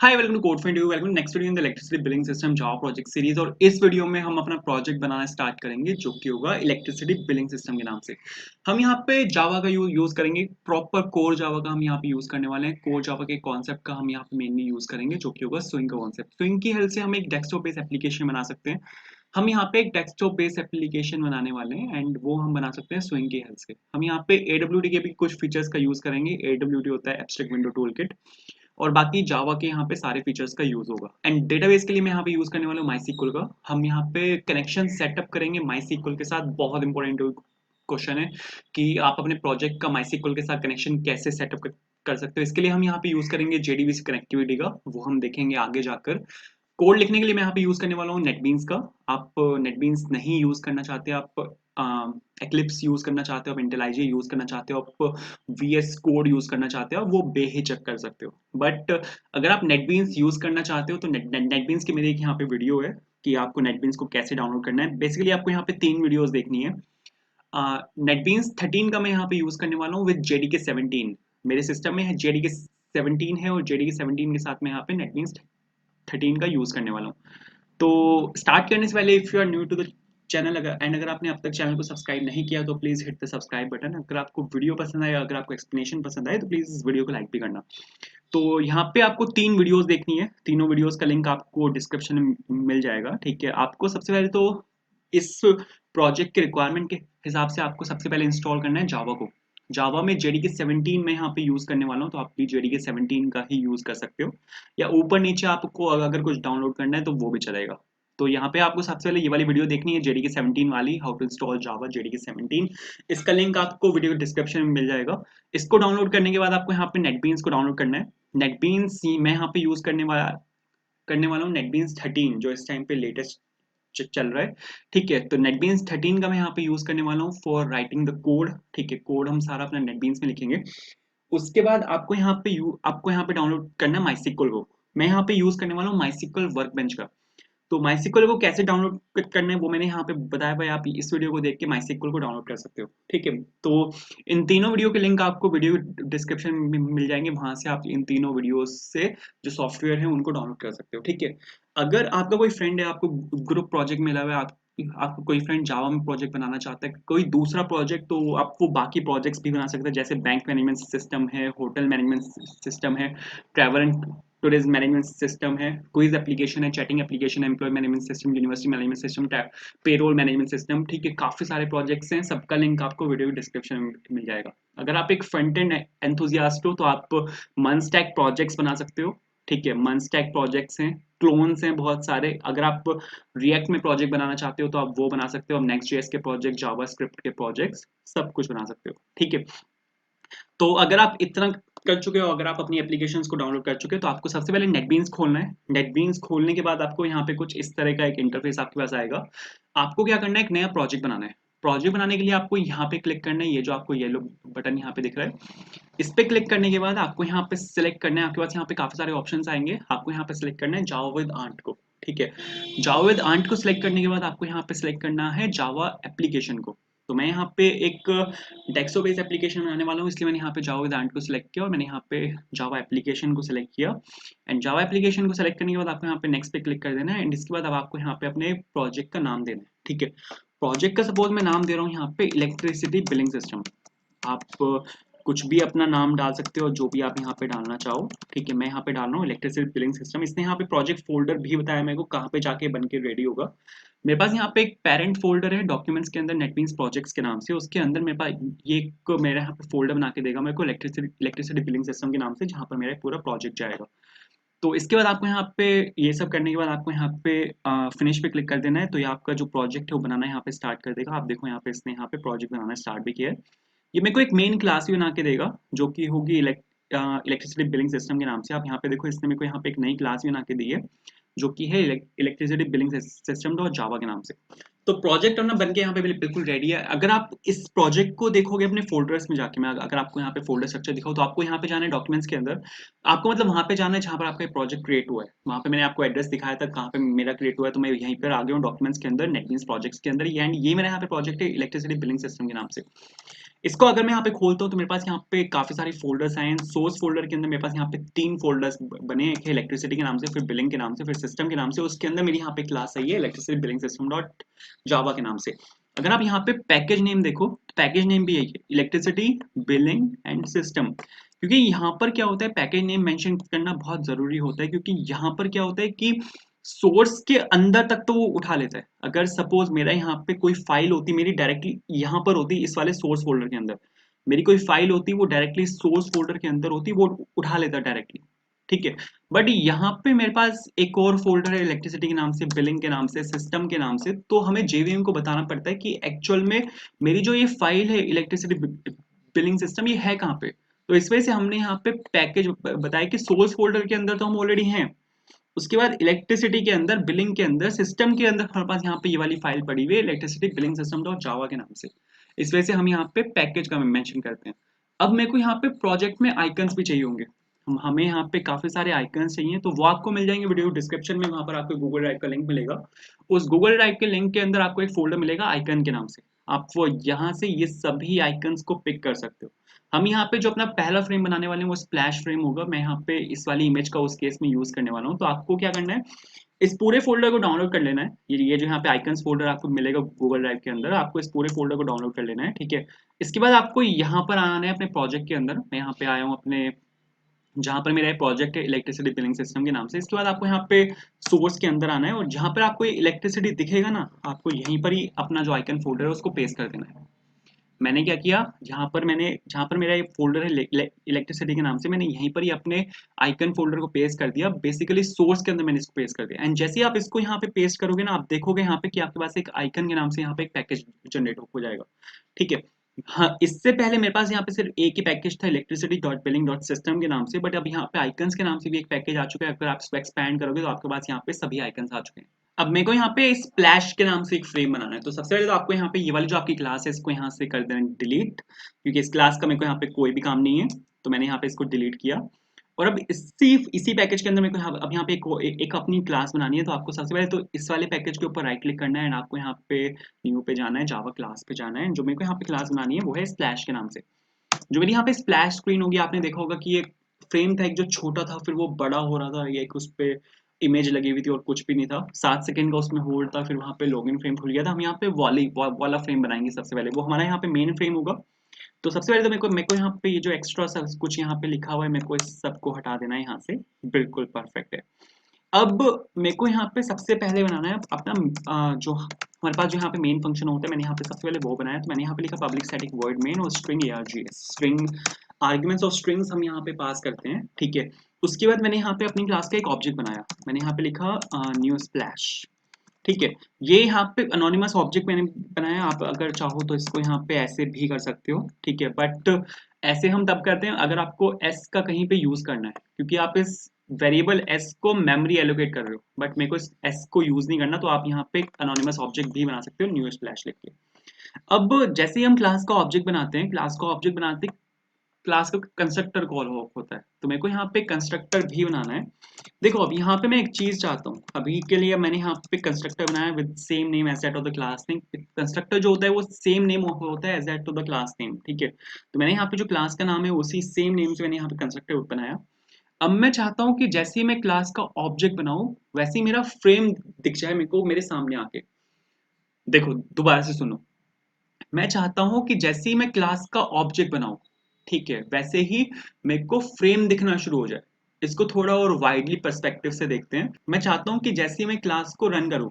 Hi welcome to code for welcome next video in the electricity billing system Java project series. और इस video में हम अपना project बनाना start करेंगे जो कि होगा इलेक्ट्रिसिटी बिलिंग सिस्टम के नाम से। हम यहाँ पे जावा का यूज करेंगे, प्रॉपर कोर जावा का हम यहाँ पे यूज करने वाले हैं। कोर जावा के कॉन्सेप्ट का हम यहाँ पे मेनली यूज करेंगे जो कि होगा स्विंग का कॉन्सेप्ट। स्विंग की हेल्प से हम एक डेस्कटॉप बेस्ड एप्लीकेशन बना सकते हैं। हम यहाँ पे एक डेस्कटॉप बेस्ड एप्लीकेशन बनाने वाले हैं एंड वो हम बना सकते हैं स्विंग की हेल्प से। हम यहाँ पे AWT के भी कुछ फीचर्स का यूज करेंगे। AWT होता है एब्स्ट्रैक्ट विंडो टूलकिट, और बाकी जावा के यहाँ पे सारे फीचर्स का यूज होगा। एंड डेटाबेस के लिए मैं यहाँ पे यूज करने वाला हूँ माईसीक्वल का। हम यहाँ पे कनेक्शन सेटअप करेंगे माईसीक्वल के साथ। बहुत इंपॉर्टेंट क्वेश्चन है कि आप अपने प्रोजेक्ट का माईसीक्वल के साथ कनेक्शन कैसे सेटअप कर सकते हो। इसके लिए हम यहाँ पे यूज करेंगे JDBC कनेक्टिविटी का, वो हम देखेंगे आगे जाकर। कोड लिखने के लिए मैं यहाँ पे यूज करने वाला हूँ नेटबीन्स का। आप नेटबीन्स नहीं यूज करना चाहते, आप एक्लिप्स यूज करना चाहते हो, आप इंटेलिजे यूज करना चाहते हो, आप VS कोड यूज करना चाहते हो, वो बेहिचक कर सकते हो। बट अगर आप नेटबीन्स यूज करना चाहते हो तो नेटबीन्स की मेरी एक यहाँ पे वीडियो है कि आपको नेटबीन्स को कैसे डाउनलोड करना है। बेसिकली आपको यहाँ पे 3 वीडियोस देखनी है। नेटबीन्स 13 का मैं यहाँ पे यूज करने वाला हूँ विद JDK 17। मेरे सिस्टम में JDK 17 है और JDK 17 के साथ मैं यहाँ पे नेटबीन्स 13 का यूज करने वाला हूँ। तो स्टार्ट करने से पहले if you are new to the channel, अगर आपने अब तक चैनल को सब्सक्राइब नहीं किया तो please hit the subscribe button. अगर आपको वीडियो पसंद आए, अगर आपको एक्सप्लेनेशन पसंद आए तो प्लीज इस वीडियो को लाइक भी करना। तो यहाँ पे आपको 3 वीडियोस देखनी है। तीनों वीडियोस का लिंक आपको डिस्क्रिप्शन में मिल जाएगा। ठीक है, आपको सबसे पहले तो इस प्रोजेक्ट के रिक्वायरमेंट के हिसाब से आपको सबसे पहले इंस्टॉल करना है जावा को। जावा में JDK 17 में यहाँ पे यूज करने वाला हूँ, तो आप भी JDK 17 का ही यूज कर सकते हो, या ऊपर नीचे आपको अगर कुछ डाउनलोड करना है तो वो भी चलेगा। तो यहाँ पे आपको सबसे पहले ये वाली वीडियो देखनी है, JDK 17 वाली, how to install Java JDK 17। इसका लिंक आपको वीडियो डिस्क्रिप्शन में मिल जाएगा। इसको डाउनलोड करने के बाद आपको यहाँ पे नेटबीन्स को डाउनलोड करना है। नेटबीन्स मैं यहाँ पे यूज करने वाला हूँ नेटबीन्स 13, जो इस टाइम पे लेटेस्ट चल रहा है। ठीक है, तो नेटबीन्स 13 का मैं यहाँ पे यूज करने वाला हूँ फॉर राइटिंग द कोड। ठीक है, कोड हम सारा अपना नेटबीन्स में लिखेंगे। उसके बाद आपको यहाँ पे डाउनलोड करना है माईसीक्वल को। मैं यहाँ पे यूज करने वाला हूँ माईसीक्वल वर्कबेंच का। तो माईसीक्वल को कैसे डाउनलोड करना है वो मैंने यहाँ पे बताया भाई, आप इस वीडियो को देख के माईसीक्वल को डाउनलोड कर सकते हो। ठीक है, तो इन तीनों वीडियो के लिंक आपको वीडियो डिस्क्रिप्शन में मिल जाएंगे, वहां से आप इन तीनों वीडियो से जो सॉफ्टवेयर है उनको डाउनलोड कर सकते हो। ठीक है, अगर आपका कोई फ्रेंड है, आपको ग्रुप प्रोजेक्ट मिला हुआ है, आपको कोई फ्रेंड जावा में प्रोजेक्ट बनाना चाहता है, कोई दूसरा प्रोजेक्ट, तो आप वो बाकी प्रोजेक्ट्स भी बना सकते हैं। जैसे बैंक मैनेजमेंट सिस्टम है, होटल मैनेजमेंट सिस्टम है, travel and tourism management system है, क्विज एप्लीकेशन है, chatting application, employ management system, university management system, payroll management system. ठीक है, काफी सारे प्रोजेक्ट्स हैं, सबका लिंक आपको वीडियो डिस्क्रिप्शन में मिल जाएगा। अगर आप एक फ्रंट एंड एंथुजियास्ट हो तो आप मनस्टैक प्रोजेक्ट्स बना सकते हो। ठीक है, मनस्टैक प्रोजेक्ट्स हैं, क्लोन्स हैं बहुत सारे। अगर आप रिएक्ट में प्रोजेक्ट बनाना चाहते हो तो आप वो बना सकते हो। आप नेक्स्ट जेएस के प्रोजेक्ट, जावास्क्रिप्ट के प्रोजेक्ट्स, सब कुछ बना सकते हो। ठीक है, तो अगर आप इतना कर चुके हो, अगर आप अपनी एप्लीकेशंस को डाउनलोड कर चुके हो, तो आपको सबसे पहले नेटबीन्स खोलना है। नेटबीन्स खोलने के बाद आपको यहाँ पे कुछ इस तरह का एक इंटरफेस आपके पास आएगा। आपको क्या करना है, एक नया प्रोजेक्ट बनाना है। प्रोजेक्ट बनाने के लिए आपको यहाँ पे क्लिक करना है, ये जो आपको येलो बटन यहाँ पे दिख रहा है, इस पे क्लिक करने के बाद आपको यहाँ पे सिलेक्ट करना है। आपके पास यहाँ पे काफी सारे ऑप्शंस आएंगे, आपको यहाँ पे सिलेक्ट करना है जावा विद आंट को। ठीक है, जावा विद आंट को सिलेक्ट करने के बाद आपको यहाँ पे सिलेक्ट करना है जावा एप्लीकेशन को। तो मैं यहाँ पे एक डेस्कटॉप बेस्ड एप्लीकेशन बनाने वाला हूँ, इसलिए मैंने यहाँ पे जावा विद आंट को सिलेक्ट किया और मैंने यहाँ पे जावा एप्लीकेशन को सिलेक्ट किया। एंड जावा एप्लीकेशन को सिलेक्ट करने के बाद आपको यहाँ पे नेक्स्ट पे क्लिक कर देना है। एंड इसके बाद अब आपको यहाँ पे अपने प्रोजेक्ट का नाम देना है। ठीक है, प्रोजेक्ट का सपोज मैं नाम दे रहा हूँ यहाँ पे इलेक्ट्रिसिटी बिलिंग सिस्टम। आप कुछ भी अपना नाम डाल सकते हो, जो भी आप यहाँ पे डालना चाहो। ठीक है, मैं यहाँ पे डाल रहा हूँ इलेक्ट्रिसिटी बिलिंग सिस्टम। इसने यहाँ पे प्रोजेक्ट फोल्डर भी बताया मेरे को कहाँ पे जाके बन के रेडी होगा। मेरे पास यहाँ पे एक पेरेंट फोल्डर है डॉक्यूमेंट्स के अंदर, नेटबीन्स प्रोजेक्ट्स के नाम से। उसके अंदर मेरे पास ये एक मेरे यहाँ पे फोल्डर बना के देगा मेरे को इलेक्ट्रिसिटी बिलिंग सिस्टम के नाम से, जहाँ पर मेरा पूरा प्रोजेक्ट जाएगा। तो इसके बाद आपको यहाँ पे ये सब करने के बाद आपको यहाँ पे फिनिश पे क्लिक कर देना है। तो ये आपका जो प्रोजेक्ट है वो बनाना यहाँ पे स्टार्ट कर देगा। आप देखो यहाँ पे इसने यहाँ पे प्रोजेक्ट बनाना स्टार्ट भी किया है। ये मेरे को एक मेन क्लास भी बना के देगा जो कि होगी इलेक्ट्रिसिटी बिलिंग सिस्टम के नाम से। आप यहाँ पे देखो, इसने मेरे को यहाँ पे एक नई क्लास भी बना के दी है जो कि है इलेक्ट्रिसिटी बिलिंग सिस्टम डॉट जावा के नाम से। तो प्रोजेक्ट अपना बन के यहाँ पे बिल्कुल रेडी है। अगर आप इस प्रोजेक्ट को देखोगे अपने फोल्डर्स में जाके, मैं अगर आपको यहाँ पे फोल्डर स्ट्रक्चर दिखाऊँ तो आपको यहाँ पे जाना है डॉक्यूमेंट्स के अंदर। आपको मतलब वहाँ पे जाना है जहाँ पर आपका प्रोजेक्ट क्रिएट हुआ है। वहाँ पे मैंने आपको एड्रेस दिखाया था कहाँ पे मेरा क्रिएट हुआ है, तो मैं यहीं पर आ गया हूँ डॉक्यूमेंट्स के अंदर, नेटबीन्स प्रोजेक्ट्स के अंदर। एंड ये मेरा यहाँ पे प्रोजेक्ट है इलेक्ट्रिसिटी बिलिंग सिस्टम के नाम से। इसको अगर मैं यहाँ पे खोलता हूँ तो मेरे पास यहाँ पे काफी सारे फोल्डर्स आए हैं। सोर्स फोल्डर के अंदर मेरे पास यहाँ पे 3 फोल्डर्स बने हैं, एक है इलेक्ट्रिसिटी के नाम से, फिर बिलिंग के नाम से, फिर सिस्टम के नाम से। उसके अंदर मेरी यहाँ पे क्लास आई है इलेक्ट्रिसिटी बिलिंग सिस्टम डॉट जावा के नाम से। अगर आप यहाँ पे पैकेज नेम देखो, पैकेज नेम भी यही है, इलेक्ट्रिसिटी बिलिंग एंड सिस्टम। क्योंकि यहाँ पर क्या होता है, पैकेज नेम मेंशन करना बहुत जरूरी होता है, क्योंकि यहाँ पर क्या होता है कि सोर्स के अंदर तक तो वो उठा लेता है। अगर सपोज मेरा यहाँ पे कोई फाइल होती, मेरी डायरेक्टली यहाँ पर होती, इस वाले सोर्स फोल्डर के अंदर मेरी कोई फाइल होती, वो डायरेक्टली सोर्स फोल्डर के अंदर होती, वो उठा लेता डायरेक्टली, ठीक है। बट यहाँ पे मेरे पास एक और फोल्डर है इलेक्ट्रिसिटी के नाम से, बिलिंग के नाम से, सिस्टम के नाम से। तो हमें जेवीएम को बताना पड़ता है कि एक्चुअल में मेरी जो ये फाइल है इलेक्ट्रिसिटी बिलिंग सिस्टम, ये है कहाँ पे। तो इस वजह से हमने यहाँ पे पैकेज बताया कि सोर्स फोल्डर के अंदर तो हम ऑलरेडी हैं, उसके बाद इलेक्ट्रिसिटी के अंदर, बिलिंग के अंदर, सिस्टम के अंदर हमारे पास यहाँ पे ये वाली फाइल पड़ी हुई है इलेक्ट्रिसिटी बिलिंग सिस्टम डॉट जावा के नाम से। इस वजह से हम यहाँ पे पैकेज का मेंशन करते हैं। अब मेरे को यहाँ पे प्रोजेक्ट में आइकन्स भी चाहिए होंगे, हमें यहाँ पे काफी सारे आइकन्स चाहिए, तो वो आपको मिल जाएंगे वीडियो डिस्क्रिप्शन में। वहां पर आपको गूगल ड्राइव का लिंक मिलेगा, उस गूगल ड्राइव के लिंक के अंदर आपको एक फोल्डर मिलेगा आइकन के नाम से। आप वो यहाँ से ये सभी आइकन्स को पिक कर सकते हो। हम यहाँ पे जो अपना पहला फ्रेम बनाने वाले हैं वो स्प्लैश फ्रेम होगा। मैं यहाँ पे इस वाली इमेज का उस केस में यूज करने वाला हूँ। तो आपको क्या करना है, इस पूरे फोल्डर को डाउनलोड कर लेना है। ये जो यहाँ पे आइकन्स फोल्डर आपको मिलेगा गूगल ड्राइव के अंदर, आपको इस पूरे फोल्डर को डाउनलोड कर लेना है, ठीक है। इसके बाद आपको यहाँ पर आना है अपने प्रोजेक्ट के अंदर। मैं यहाँ पे आया हूँ अपने, जहाँ पर मेरा प्रोजेक्ट है इलेक्ट्रिसिटी बिलिंग सिस्टम के नाम से। इसके बाद आपको यहाँ पे सोर्स के अंदर आना है, और जहाँ पर आपको ये इलेक्ट्रिसिटी दिखेगा ना, आपको यहीं पर ही अपना जो आइकन फोल्डर है उसको पेस्ट कर देना है। मैंने क्या किया, जहाँ पर मेरा ये फोल्डर है इलेक्ट्रिसिटी के नाम से, मैंने यहीं पर ही अपने आइकन फोल्डर को पेस्ट कर दिया। बेसिकली सोर्स के अंदर मैंने इसको पेस्ट कर दिया, एंड जैसे ही आप इसको यहाँ पे पेस्ट करोगे ना, आप देखोगे यहाँ पे कि आपके पास एक आइकन के नाम से यहाँ पे एक पैकेज जनरेट हो जाएगा, ठीक है। हाँ, इससे पहले मेरे पास यहाँ पे सिर्फ एक ही पैकेज था electricity dot billing dot system के नाम से, बट अब यहाँ पे आइकन्स के नाम से भी एक पैकेज आ चुका है। अगर आप इसको एक्सपैंड करोगे तो आपके पास यहाँ पे सभी आइकन्स आ चुके हैं। अब मेरे को यहाँ पे स्प्लैश के नाम से एक फ्रेम बनाना है। तो सबसे पहले तो आपको यहाँ पे ये वाली जो आपकी क्लास है इसको यहाँ से कर देना डिलीट, क्योंकि इस क्लास का मेरे को यहाँ पे कोई भी काम नहीं है। तो मैंने यहाँ पे इसको डिलीट किया, और अब इसी पैकेज के अंदर मेरे को अब यहाँ पे एक अपनी क्लास बनानी है। तो आपको सबसे पहले तो इस वाले पैकेज के ऊपर राइट क्लिक करना है, एंड आपको यहाँ पे न्यू पे जाना है, जावा क्लास पे जाना है। जो मेरे को यहाँ पे क्लास बनानी है वो है स्प्लैश के नाम से। जो मेरी यहाँ पे स्प्लैश स्क्रीन होगी, आपने देखा होगा कि एक फ्रेम था एक जो छोटा था, फिर वो बड़ा हो रहा था, ये एक उस पे इमेज लगी हुई थी और कुछ भी नहीं था। 7 सेकंड का उसमें होल्ड था, फिर वहाँ पे लॉगिन फ्रेम खुल गया था। हम यहाँ पे वाला फ्रेम बनाएंगे सबसे पहले, वो हमारा यहाँ पे मेन फ्रेम होगा। तो सबसे पहले तो मेरे को यहाँ पे ये जो एक्स्ट्रा सब कुछ यहाँ पे लिखा हुआ है, मेरे को इस सबको हटा देना है यहाँ से। बिल्कुल परफेक्ट है। अब मेरे को यहाँ पे सबसे पहले बनाना है अपना जो हमारे पास जो यहाँ पे मेन फंक्शन होता है, मैंने यहाँ पे सबसे पहले वो बनाया। तो मैंने यहाँ पे लिखा पब्लिक स्टैटिक वॉइड मेन और स्ट्रिंग args, स्ट्रिंग आर्ग्यूमेंट्स और स्ट्रिंग्स हम यहाँ पे पास करते हैं, ठीक है। उसके बाद मैंने यहाँ पे अपनी क्लास का एक ऑब्जेक्ट बनाया, मैंने यहाँ पे लिखा न्यू स्प्लैश, ठीक है। ये यहाँ पे अनोनिमस ऑब्जेक्ट मैंने बनाया। आप अगर चाहो तो इसको यहाँ पे ऐसे भी कर सकते हो, ठीक है। बट ऐसे हम तब करते हैं अगर आपको एस का कहीं पे यूज करना है, क्योंकि आप इस वेरिएबल एस को मेमोरी एलोकेट कर रहे हो, बट मेरे को इस एस को यूज नहीं करना। तो आप यहाँ पे अनोनिमस ऑब्जेक्ट भी बना सकते हो न्यू स्प्लैश लिख के। अब जैसे ही हम क्लास का ऑब्जेक्ट बनाते हैं, क्लास का ऑब्जेक्ट बनाते क्लास का कंस्ट्रक्टर कॉल होता है, तो मेरे को यहाँ पे कंस्ट्रक्टर भी बनाना है। देखो अब यहाँ पे मैं एक चीज चाहता हूँ, अभी के लिए मैंने यहाँ पे कंस्ट्रक्टर बनाया with same name as that of the class name. Constructor जो होता है वो सेम नेम होता है as that of the class name, ठीक है। तो मैंने यहाँ पे जो क्लास का नाम है उसी सेम नेम से मैंने यहाँ पे कंस्ट्रक्टर बनाया। अब मैं चाहता हूँ कि जैसे ही मैं क्लास का ऑब्जेक्ट बनाऊं, वैसे ही मेरा फ्रेम दिख जाए मेरे को मेरे सामने आके। देखो दोबारा से सुनो, मैं चाहता हूं कि जैसे ही मैं क्लास का ऑब्जेक्ट बनाऊं, ठीक है, वैसे ही मेरे को फ्रेम दिखना शुरू हो जाए। इसको थोड़ा और वाइडली पर्सपेक्टिव से देखते हैं। मैं चाहता हूं कि जैसे ही मैं क्लास को रन करूं,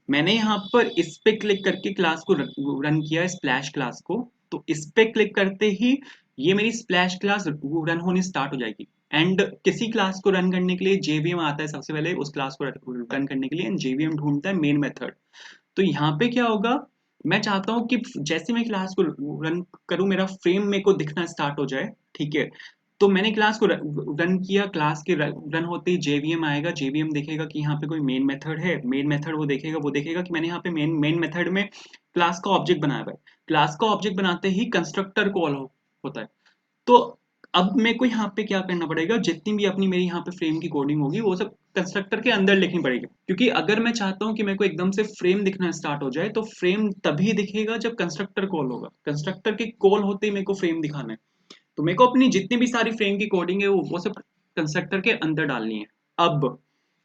मैंने यहाँ पर इस पे क्लिक करके क्लास को रन किया, स्प्लैश क्लास को। तो इस पे क्लिक करते ही ये मेरी स्प्लैश क्लास रन होनी स्टार्ट हो जाएगी। एंड किसी क्लास को रन करने के लिए जेवीएम आता है सबसे पहले उस क्लास को रन करने के लिए, एंड जेवीएम ढूंढता है मेन मेथड। तो यहाँ पे क्या होगा, मैं चाहता हूँ कि जैसे मैं क्लास को रन करूँ मेरा फ्रेम मेरे को दिखना स्टार्ट हो जाए, ठीक है। तो मैंने क्लास को रन किया, क्लास के रन होते ही जेवीएम आएगा, जेवीएम देखेगा कि यहाँ पे कोई मेन मेथड है, मेन मेथड वो देखेगा कि मैंने यहाँ पे मेन मेथड में क्लास का ऑब्जेक्ट बनाया हुआ है। क्लास का ऑब्जेक्ट बनाते ही कंस्ट्रक्टर कॉल होता है। तो अब मेरे को यहाँ पे क्या करना पड़ेगा, जितनी भी अपनी मेरी यहाँ पे फ्रेम की कोडिंग होगी वो सब कंस्ट्रक्टर के अंदर लिखनी पड़ेगी, क्योंकि अगर मैं चाहता हूँ कि मेरे को एकदम से फ्रेम दिखना स्टार्ट हो जाए तो फ्रेम तभी दिखेगा जब कंस्ट्रक्टर कॉल होगा। कंस्ट्रक्टर के कॉल होते ही मेरे को फ्रेम दिखाना है, तो मेरे को अपनी जितनी भी सारी फ्रेम की कोडिंग है वो सब कंस्ट्रक्टर के अंदर डालनी है। अब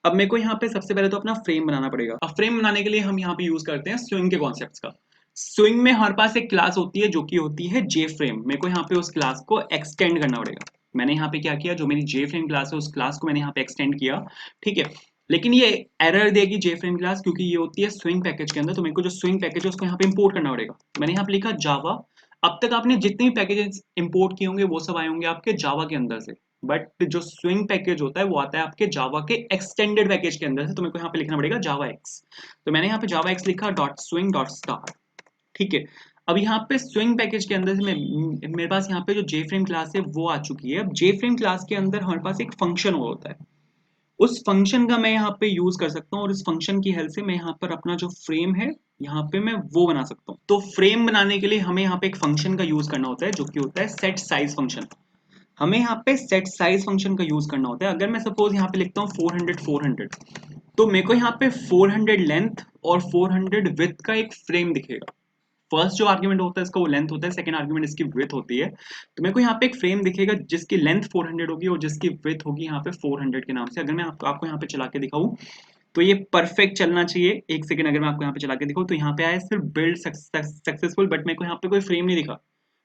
मेरे को यहाँ पे सबसे पहले तो अपना फ्रेम बनाना पड़ेगा। अब फ्रेम बनाने के लिए हम यहाँ पे यूज करते हैं स्विंग के कॉन्सेप्ट्स का। स्विंग में हमारे पास एक क्लास होती है जो कि होती है जे फ्रेम। मेरे को यहाँ पे उस क्लास को एक्सटेंड करना पड़ेगा। मैंने यहाँ पे क्या किया, जो मेरी जे फ्रेम क्लास है उस क्लास को मैंने यहाँ पे एक्सटेंड किया, ठीक है। लेकिन ये एरर देगी जे फ्रेम क्लास, क्योंकि ये होती है स्विंग पैकेज के अंदर, तो मेरे को जो स्विंग पैकेज है उसको यहाँ पे इंपोर्ट करना पड़ेगा। मैंने यहाँ पे लिखा जावा। अब तक आपने जितने भी पैकेजेस इंपोर्ट किए होंगे वो सब आए होंगे आपके जावा के अंदर से, बट जो स्विंग पैकेज होता है वो आता है आपके जावा के एक्सटेंडेड पैकेज के अंदर से, तो मेरे को यहाँ पे लिखना पड़ेगा जावा एक्स। तो मैंने यहाँ पे जावा एक्स लिखा डॉट स्विंग डॉट स्टार, ठीक है। अब यहाँ पे स्विंग पैकेज के अंदर से मेरे पास यहाँ पे जो जे फ्रेम क्लास है वो आ चुकी है। अब जे फ्रेम क्लास के अंदर हमारे पास एक फंक्शन होता है, उस फंक्शन का मैं यहाँ पे यूज कर सकता हूँ, और इस फंक्शन की हेल्प से मैं यहाँ पर अपना जो फ्रेम है यहाँ पे मैं वो बना सकता हूँ। तो फ्रेम बनाने के लिए हमें यहाँ पे एक फंक्शन का यूज करना होता है जो कि होता है सेट साइज फंक्शन। हमें यहाँ पे सेट साइज फंक्शन का यूज करना होता है। अगर मैं सपोज यहाँ पे लिखता हूँ 400 400, तो मेरे को यहाँ पे 400 लेंथ और 400 विथ का एक फ्रेम दिखेगा। फर्स्ट जो आर्ग्यूमेंट होता है इसका वो लेंथ होता है, सेकंड आर्ग्यूमेंट इसकी विथ होती है। तो मेरे को यहाँ पे एक फ्रेम दिखेगा जिसकी लेंथ 400 होगी और जिसकी विथ होगी यहाँ पे 400 के नाम से। अगर मैं आपको यहाँ पे चला के दिखाऊं तो ये परफेक्ट चलना चाहिए। एक सेकंड, अगर मैं आपको यहाँ पे चला के दिखाऊं तो यहाँ पे आया सिर्फ बिल्ड सक्सेसफुल, बट मेरे को यहाँ पे कोई फ्रेम नहीं दिखा,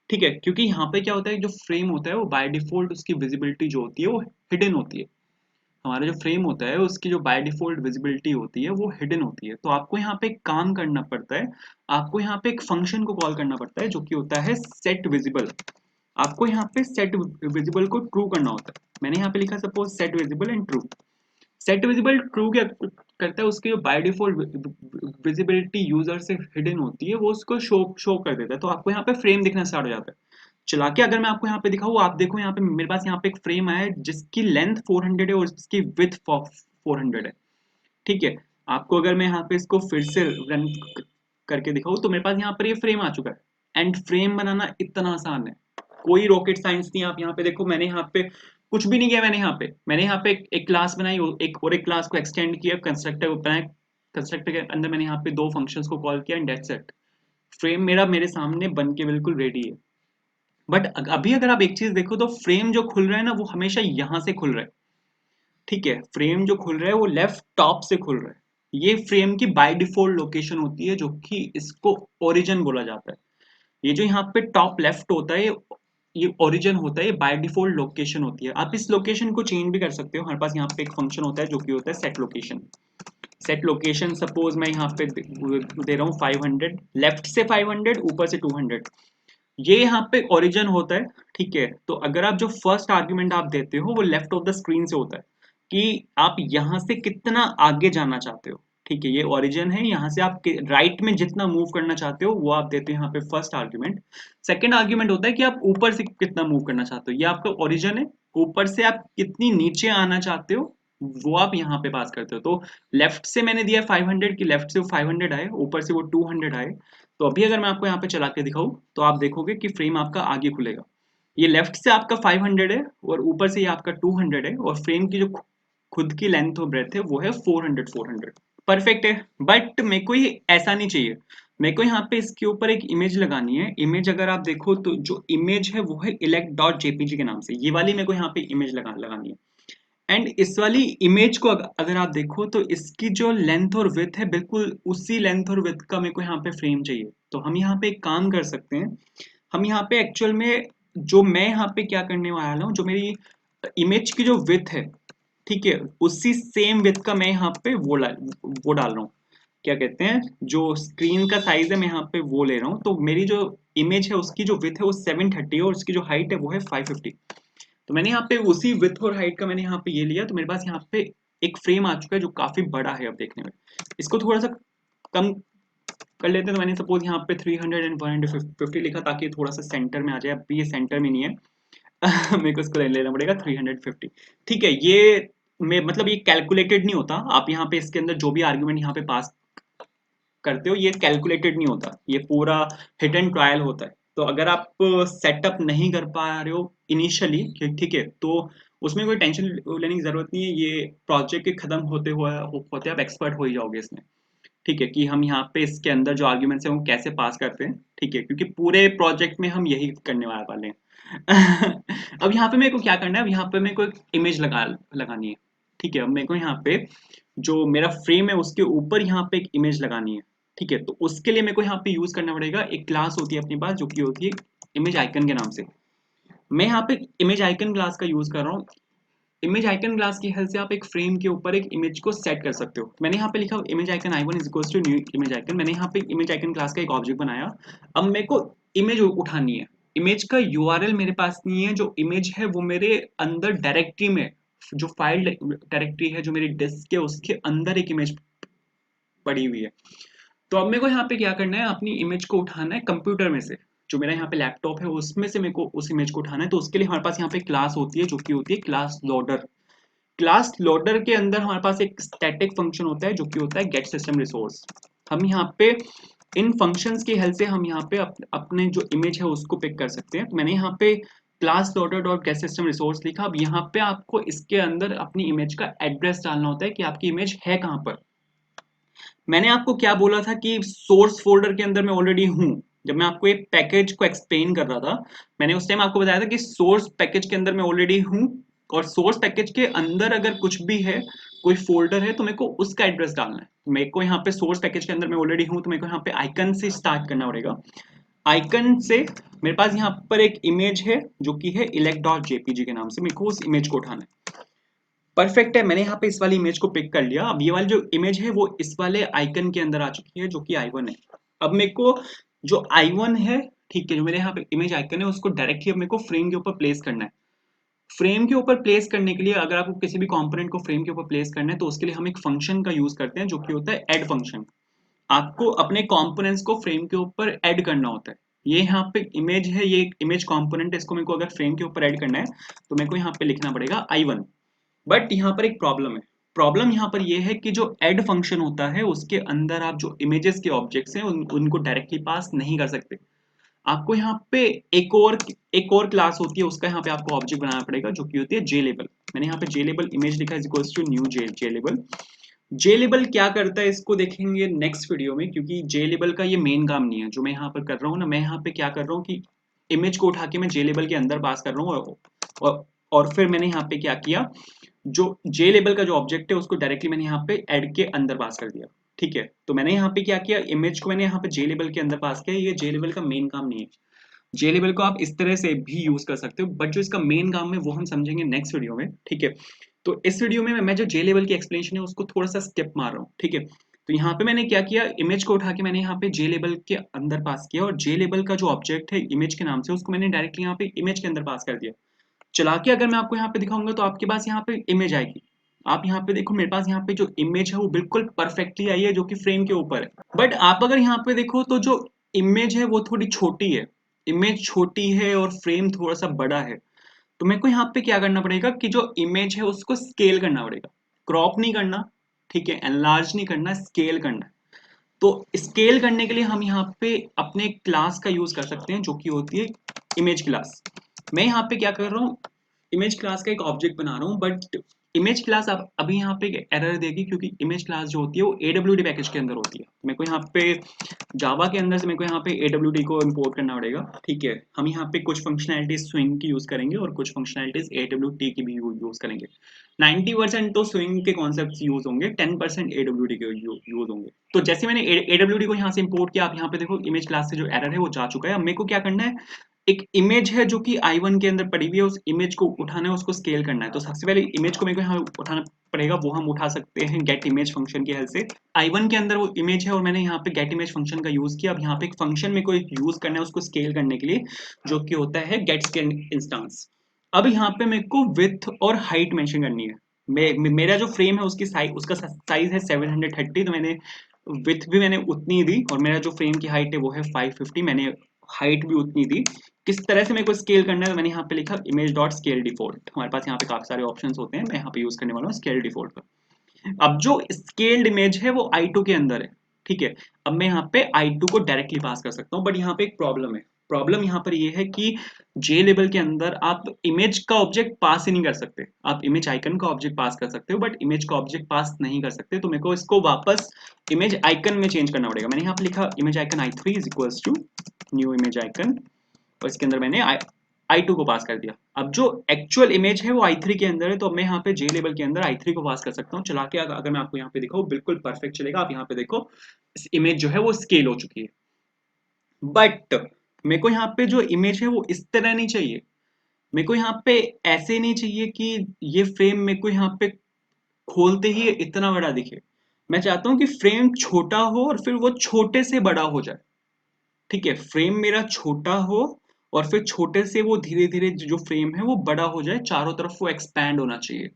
ठीक है। क्योंकि यहाँ पे क्या होता है, जो फ्रेम होता है वो बाय डिफॉल्ट उसकी विजिबिलिटी जो होती है वो हिडन होती है। हमारा जो फ्रेम होता है उसकी जो बाय डिफॉल्ट विजिबिलिटी होती है वो हिडन होती है। तो आपको यहाँ पे एक काम करना पड़ता है, आपको यहाँ पे एक फंक्शन को कॉल करना पड़ता है जो कि होता है सेट विजिबल। आपको यहाँ पे सेट विजिबल को ट्रू करना होता है। मैंने यहाँ पे लिखा suppose set visible and true. Set visible true क्या करता है, उसकी जो बाय डिफॉल्ट विजिबिलिटी यूजर से हिडन होती है वो उसको शो शो कर देता है। तो आपको यहाँ पे फ्रेम दिखना स्टार्ट हो जाता है। चला के अगर मैं आपको यहाँ पे दिखाऊँ, आप देखो यहाँ पे मेरे पास यहाँ पे एक फ्रेम आया है जिसकी लेंथ 400 है और इसकी विथ 400 है, ठीक है। आपको अगर मैं यहाँ पे इसको फिर से रन करके दिखाऊँ तो मेरे पास यहाँ पर ये फ्रेम आ चुका है। एंड फ्रेम बनाना इतना आसान है, कोई रॉकेट साइंस नहीं। आप यहाँ पे देखो, मैंने यहाँ पे कुछ भी नहीं किया। मैंने यहाँ पे एक क्लास बनाई, एक क्लास को एक्सटेंड किया, कंस्ट्रक्टर बनाया, कंस्ट्रक्टर के अंदर मैंने यहाँ पे दो फंक्शंस को कॉल किया एंड दैट्स इट। फ्रेम मेरा मेरे सामने बन के बिल्कुल रेडी है। बट अभी अगर आप एक चीज देखो तो फ्रेम जो खुल रहा है ना वो हमेशा यहां से खुल रहा है, ठीक है। फ्रेम जो खुल रहा है वो लेफ्ट टॉप से खुल रहा है। ये फ्रेम की बाय डिफॉल्ट लोकेशन होती है जो कि इसको ओरिजिन बोला जाता है। ये जो यहाँ पे टॉप लेफ्ट होता है ये ओरिजिन होता है, ये बाय डिफॉल्ट लोकेशन होती है। आप इस लोकेशन को चेंज भी कर सकते हो। हमारे पास यहाँ पे एक फंक्शन होता है जो कि होता है set location. Set location suppose मैं यहाँ पे दे रहा हूँ 500, लेफ्ट से 500 ऊपर से 200, ये यहाँ पे ओरिजिन होता है, ठीक है। तो अगर आप जो फर्स्ट आर्ग्यूमेंट आप देते हो वो लेफ्ट ऑफ द स्क्रीन से होता है कि आप यहाँ से कितना आगे जाना चाहते हो, ठीक है। ये ओरिजिन है, यहाँ से आप राइट में जितना मूव करना चाहते हो वो आप देते हो यहाँ पे फर्स्ट आर्ग्यूमेंट। सेकंड आर्ग्यूमेंट होता है कि आप ऊपर से कितना मूव करना चाहते हो, ये आपका ओरिजिन है। ऊपर से आप कितनी नीचे आना चाहते हो वो आप यहाँ पे पास करते हो। तो लेफ्ट से मैंने दिया 500 की, लेफ्ट से वो 500 आए, ऊपर से वो 200 आए। तो अभी अगर मैं आपको यहाँ पे चला के दिखाऊं तो आप देखोगे कि फ्रेम आपका आगे खुलेगा। ये लेफ्ट से आपका 500 है और ऊपर से ये आपका 200 है, और फ्रेम की जो खुद की लेंथ और ब्रेथ है वो है 400 400। परफेक्ट है, बट मेरे को ये ऐसा नहीं चाहिए। मेरे को यहाँ पे इसके ऊपर एक इमेज लगानी है। इमेज अगर आप देखो तो जो इमेज है वो है elect.jpg के नाम से, ये वाली मेरे को यहाँ पे इमेज लगानी है। एंड इस वाली इमेज को अगर आप देखो तो इसकी जो लेंथ और विड्थ है बिल्कुल उसी लेंथ और विड्थ का मेरे को यहाँ पे फ्रेम चाहिए। तो हम यहाँ पे एक काम कर सकते हैं, हम यहाँ पे एक्चुअल में जो मैं यहाँ पे क्या करने वाला हूँ, जो मेरी इमेज की जो विड्थ है, ठीक है, उसी सेम विड्थ का मैं यहाँ पे वो डाल रहा हूँ, क्या कहते हैं, जो स्क्रीन का साइज है मैं यहाँ पे वो ले रहा हूँ। तो मेरी जो इमेज है उसकी जो विड्थ है वो 730 है और उसकी जो हाइट है वो है 550। तो मैंने यहाँ पे उसी विड्थ और हाइट का मैंने यहाँ पे ये लिया, तो मेरे पास यहाँ पे एक फ्रेम आ चुका है जो काफी बड़ा है अब देखने में। इसको थोड़ा सा कम कर लेते हैं। तो मैंने सपोज यहाँ पे 300 एंड 150 लिखा ताकि थोड़ा सा सेंटर में आ जाए। अभी ये सेंटर में नहीं है मेरे को इसको लेना पड़ेगा 350, ठीक है। ये मतलब ये कैलकुलेटेड नहीं होता। आप यहाँ पे इसके अंदर जो भी आर्ग्यूमेंट यहाँ पे पास करते हो ये कैलकुलेटेड नहीं होता, ये पूरा हिट एंड ट्रायल होता है। तो अगर आप सेटअप नहीं कर पा रहे हो इनिशियली, ठीक है, तो उसमें कोई टेंशन लेने की जरूरत नहीं है। ये प्रोजेक्ट के खत्म होते आप एक्सपर्ट हो ही जाओगे इसमें, ठीक है, कि हम यहाँ पे इसके अंदर जो आर्ग्यूमेंट्स हैं वो कैसे पास करते हैं, ठीक है, क्योंकि पूरे प्रोजेक्ट में हम यही करने वाले हैं। अब यहाँ पे मेरे को क्या करना है, अब यहाँ पे मेरे को एक इमेज लगानी है, ठीक है। अब मेरे को यहाँ पे जो मेरा फ्रेम है उसके ऊपर यहाँ पे एक इमेज लगानी है, ठीक है। तो उसके लिए मेरे को यहाँ पे यूज करना पड़ेगा, एक क्लास होती है अपने पास जो कि होती है इमेज आइकन के नाम से। मैं यहाँ पे इमेज आइकन क्लास का यूज कर रहा हूँ। इमेज आइकन क्लास की हेल्प से आप एक फ्रेम के ऊपर एक इमेज को सेट कर सकते हो। मैंने यहाँ पे लिखा image icon i1 is equals to new image icon. मैंने यहाँ पे इमेज आइकन क्लास का एक ऑब्जेक्ट बनाया। अब मेरे को इमेज उठानी है। इमेज का यूआरएल मेरे पास नहीं है, जो इमेज है वो मेरे अंदर डायरेक्टरी में, जो फाइल डायरेक्टरी है जो मेरी डिस्क है उसके अंदर एक इमेज पड़ी हुई है। तो अब मेरे को यहाँ पे क्या करना है, अपनी इमेज को उठाना है कंप्यूटर में से, जो मेरा यहाँ पे लैपटॉप है उसमें से मेरे को उस इमेज को उठाना है। तो उसके लिए हमारे पास यहाँ पे क्लास होती है जो कि होती है क्लास लोडर। क्लास लोडर के अंदर हमारे पास एक स्टैटिक फंक्शन होता है जो कि होता है गेट सिस्टम रिसोर्स। हम यहाँ पे इन फंक्शंस की हेल्प से हम यहाँ पे अपने जो इमेज है उसको पिक कर सकते हैं। मैंने यहाँ पे class loader dot gate system resource लिखा। अब यहाँ पे आपको इसके अंदर अपनी इमेज का एड्रेस डालना होता है कि आपकी इमेज है कहाँ पर। मैंने आपको क्या बोला था कि सोर्स फोल्डर के अंदर मैं ऑलरेडी हूँ। जब मैं आपको एक पैकेज को एक्सप्लेन कर रहा था, मैंने उस टाइम आपको बताया था कि सोर्स पैकेज के अंदर मैं ऑलरेडी हूँ, और सोर्स पैकेज के अंदर अगर कुछ भी है, कोई फोल्डर है, तो मेरे को उसका एड्रेस डालना है। मेरे को यहाँ पे सोर्स पैकेज के अंदर मैं ऑलरेडी हूँ, तो मेरे को यहाँ पे आइकन से स्टार्ट करना पड़ेगा। आइकन से मेरे पास यहाँ पर एक इमेज है जो कि है elect.jpg के नाम से। मेरे को उस इमेज को उठाना है। परफेक्ट है, मैंने यहाँ पे इस वाली इमेज को पिक कर लिया। अब ये वाली जो इमेज है वो इस वाले आइकन के अंदर आ चुकी है जो कि i1 है। अब मेरे को जो i1 है, ठीक है, जो मेरे यहाँ पे इमेज आइकन है उसको डायरेक्टली अब मेरे को फ्रेम के ऊपर प्लेस करना है। फ्रेम के ऊपर प्लेस करने के लिए अगर आपको किसी भी कंपोनेंट को फ्रेम के ऊपर प्लेस करना है तो उसके लिए हम एक फंक्शन का यूज करते हैं जो कि होता है ऐड फंक्शन। आपको अपने कंपोनेंट्स को फ्रेम के ऊपर ऐड करना होता है। ये यहाँ पे इमेज है, ये एक इमेज कंपोनेंट है, इसको मेरे को अगर फ्रेम के ऊपर ऐड करना है तो मेरे को यहाँ पे लिखना पड़ेगा i1। बट यहाँ पर एक प्रॉब्लम है। प्रॉब्लम यहाँ पर ये है कि जो ऐड फंक्शन होता है उसके अंदर आप जो इमेजेस के ऑब्जेक्ट्स हैं उनको डायरेक्टली पास नहीं कर सकते। आपको यहाँ पे एक और क्लास होती है, उसका यहाँ पे आपको ऑब्जेक्ट बनाना पड़ेगा जो कि होती है JLabel। मैंने यहाँ पे JLabel इमेज लिखा है equals to new JLabel। JLabel क्या करता है इसको देखेंगे नेक्स्ट वीडियो में, क्योंकि JLabel का ये मेन काम नहीं है जो मैं यहाँ पर कर रहा हूँ ना। मैं यहाँ पे क्या कर रहा हूँ कि इमेज को उठा के मैं JLabel के अंदर पास कर रहा हूँ, और फिर मैंने यहाँ पे क्या किया, जो JLabel का जो ऑब्जेक्ट है उसको डायरेक्टली मैंने यहाँ पे ऐड के अंदर पास कर दिया। ठीक है, तो मैंने यहाँ पे क्या किया, इमेज को मैंने यहाँ पे JLabel के अंदर पास किया। ये JLabel का मेन काम नहीं है। JLabel को आप इस तरह से भी यूज कर सकते हो, बट जो इसका मेन काम है वो हम समझेंगे नेक्स्ट वीडियो में, ठीक है। तो इस वीडियो में मैं जो JLabel की एक्सप्लेनेशन है उसको थोड़ा सा स्किप मार रहा हूँ, ठीक है। तो यहाँ पे मैंने क्या किया, इमेज को उठा के मैंने यहाँ पे JLabel के अंदर पास किया, और JLabel का जो ऑब्जेक्ट है इमेज के नाम से उसको मैंने डायरेक्टली यहाँ पे इमेज के अंदर पास कर दिया। चला के अगर मैं आपको यहाँ पे दिखाऊंगा तो आपके पास यहाँ पे इमेज आएगी। आप यहाँ पे देखो, मेरे पास यहाँ पे जो इमेज है वो बिल्कुल परफेक्टली आई है जो कि फ्रेम के ऊपर है। बट आप अगर यहाँ पे देखो तो जो इमेज है वो थोड़ी छोटी है। इमेज छोटी है और फ्रेम थोड़ा सा बड़ा है। तो मेरे को यहाँ पे क्या करना पड़ेगा कि जो इमेज है उसको स्केल करना पड़ेगा। क्रॉप नहीं करना, ठीक है, एनलार्ज नहीं करना, स्केल करना है। तो स्केल करने के लिए हम यहाँ पे अपने क्लास का यूज कर सकते हैं जो कि होती है इमेज क्लास। मैं यहाँ पे क्या कर रहा हूँ, इमेज क्लास का एक ऑब्जेक्ट बना रहा हूँ, बट इमेज क्लास अब अभी यहाँ पे एरर देगी क्योंकि इमेज क्लास जो होती है वो AWD पैकेज के अंदर होती है। मेरे को यहाँ पे जावा के अंदर से मेरे को यहाँ पे AWD को इंपोर्ट करना पड़ेगा, ठीक है। हम यहाँ पे कुछ फंक्शनैलिटीज स्विंग की यूज करेंगे और कुछ फंक्शनैलिटीज AWD की भी यूज करेंगे। 90% तो स्विंग के कॉन्सेप्ट यूज होंगे, 10% AWD के यूज होंगे। तो जैसे मैंने AWD को यहाँ से इंपोर्ट किया, आप यहाँ पे देखो इमेज क्लास से जो एरर है वो जा चुका है। अब मेरे को क्या करना है, एक इमेज है जो कि i1 के अंदर पड़ी हुई है, उस इमेज को उठाना है, उसको स्केल करना है। तो सबसे पहले इमेज को मेरे को यहाँ उठाना पड़ेगा, वो हम उठा सकते हैं गेट इमेज फंक्शन की हेल्प से। i1 के अंदर वो इमेज है और मैंने यहाँ पे गेट इमेज फंक्शन का यूज किया। अब यहाँ पे एक फंक्शन मेरे को एक यूज करना है उसको स्केल करने के लिए, जो कि होता है गेट स्केल इंस्टेंस। अब यहाँ पे मेरे को विड्थ और हाइट मेंशन करनी है। मेरा जो फ्रेम है उसकी साइज, उसका साइज है 730, तो मैंने विड्थ भी मैंने उतनी दी, और मेरा जो फ्रेम की हाइट है वो है 550, मैंने हाइट भी उतनी दी। किस तरह से मेरे को स्केल करना है, मैंने यहाँ पे लिखा इमेज डॉट स्केल डिफॉल्ट। हमारे पास यहाँ पे काफी सारे ऑप्शंस होते हैं, मैं यहाँ पे यूज करने वाला हूँ स्केल डिफॉल्ट पर। अब जो स्केल्ड इमेज है वो i2 के अंदर है, ठीक है। अब मैं यहाँ पे i2 को डायरेक्टली पास कर सकता हूँ, बट यहाँ पे एक प्रॉब्लम है। प्रॉब्लम यहाँ पर ये है कि जे लेवल के अंदर आप इमेज का ऑब्जेक्ट पास ही नहीं कर सकते। आप इमेज आइकन का ऑब्जेक्ट पास कर सकते हो बट इमेज का ऑब्जेक्ट पास नहीं कर सकते, तो मेरे को इसको वापस इमेज आइकन में चेंज करना पड़ेगा। मैंने यहाँ पे लिखा image icon i3 is equals to new image icon, और इसके अंदर मैंने i2 को पास कर दिया। अब जो एक्चुअल इमेज है वो i3 के अंदर है, तो अब मैं यहाँ पे जे लेवल के अंदर i3 को पास कर सकता हूँ। चला के अगर मैं आपको यहाँ पे दिखाऊँ बिल्कुल परफेक्ट चलेगा। आप यहाँ पे देखो इस इमेज जो है वो स्केल हो चुकी है, बट मेरे को यहाँ पे जो इमेज है वो इस तरह नहीं चाहिए। मेरे को यहाँ पे ऐसे नहीं चाहिए कि ये फ्रेम मेरे को यहाँ पे खोलते ही इतना बड़ा दिखे। मैं चाहता हूँ कि फ्रेम छोटा हो और फिर वो छोटे से बड़ा हो जाए। ठीक है, फ्रेम मेरा छोटा हो और फिर छोटे से वो धीरे धीरे जो फ्रेम है वो बड़ा हो जाए, चारों तरफ वो एक्सपैंड होना चाहिए।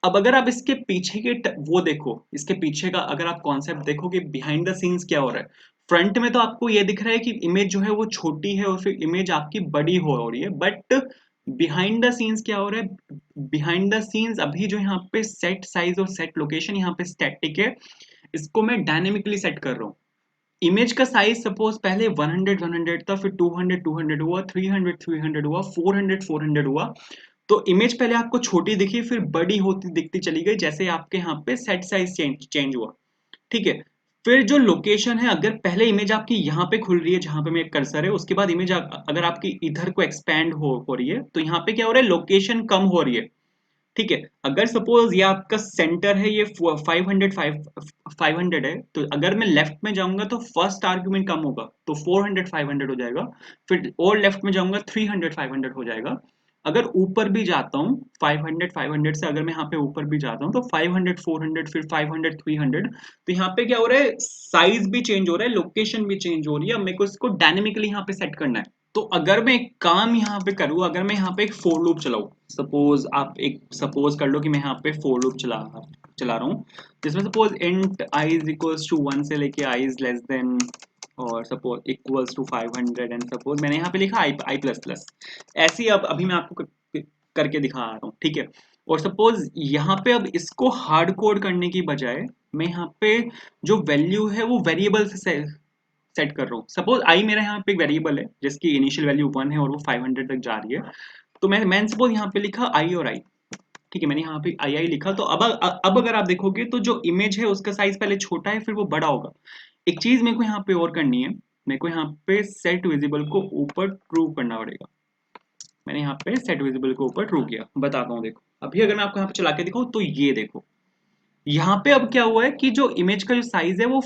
अब अगर आप इसके पीछे के वो देखो, इसके पीछे का अगर आप कॉन्सेप्ट देखो कि बिहाइंड द सीन्स क्या हो रहा है। फ्रंट में तो आपको ये दिख रहा है कि इमेज जो है वो छोटी है और फिर इमेज आपकी बड़ी हो रही है, बट बिहाइंड द सीन्स क्या हो रहा है। बिहाइंड द सीन्स अभी जो यहाँ पे सेट साइज और सेट लोकेशन यहाँ पे स्टैटिक है, इसको मैं डायनेमिकली सेट कर रहा हूँ। इमेज का साइज सपोज पहले 100 था, फिर 200 हुआ, 300 हुआ, 400 हुआ। तो इमेज पहले आपको छोटी दिखी फिर बड़ी होती दिखती चली गई, जैसे आपके यहाँ पे सेट साइज चेंज हुआ। ठीक है, फिर जो लोकेशन है, अगर पहले इमेज आपकी यहाँ पे खुल रही है जहां पे मेरा कर्सर है, उसके बाद इमेज अगर आपकी इधर को एक्सपैंड हो रही है, तो यहाँ पे क्या हो रहा है, लोकेशन कम हो रही है। ठीक है, अगर सपोज ये आपका सेंटर है, ये 500 है, तो अगर मैं लेफ्ट में जाऊंगा तो फर्स्ट आर्ग्यूमेंट कम होगा, तो 400 हो जाएगा। फिर और लेफ्ट में जाऊंगा 300 हो जाएगा। अगर ऊपर भी जाता हूँ 500 से, अगर मैं यहाँ पे ऊपर भी जाता हूँ तो 500 400 फिर 500 300, तो यहाँ पे क्या हो रहा है, साइज भी चेंज हो रहा है, लोकेशन भी चेंज हो रही है। अब मेरे को इसको डायनेमिकली यहाँ पे सेट करना है। तो अगर मैं एक काम यहाँ पे करूँ, अगर मैं यहाँ पे एक फोर लूप चलाऊँ, सपोज कर लो कि मैं यहाँ पे फोर लूप चला रहा हूँ, जिसमें suppose int i is equals to 1 से लेके i इज लेस देन और suppose equals to 500, and suppose मैंने यहाँ पे लिखा i प्लस प्लस। ऐसे ही अब अभी मैं आपको करके दिखा रहा हूँ। ठीक है, और सपोज यहाँ पे अब इसको हार्ड कोड करने की बजाय मैं यहाँ पे जो वैल्यू है वो वेरिएबल से सेट कर रहा हूँ। सपोज आई मेरा यहाँ पे एक वेरिएबल है जिसकी इनिशियल वैल्यू 1 है और वो 500 तक जा रही है, तो मैंने सपोज यहाँ पे लिखा आई और आई। ठीक है, मैंने यहाँ पे आई लिखा, तो अब अगर आप देखोगे तो जो इमेज है उसका साइज पहले छोटा है फिर वो बड़ा होगा। एक चीज मेरे को यहाँ पे और करनी है, मेरे को यहाँ पे सेट विजिबल को ऊपर ट्रू करना पड़ेगा। मैंने यहाँ पे सेट विजिबल को ऊपर ट्रू किया, बताता हूँ। देखो अभी अगर मैं आपको यहाँ पे चला के दिखाऊँ तो ये देखो, यहाँ पे अब क्या हुआ है कि जो इमेज का जो साइज है वो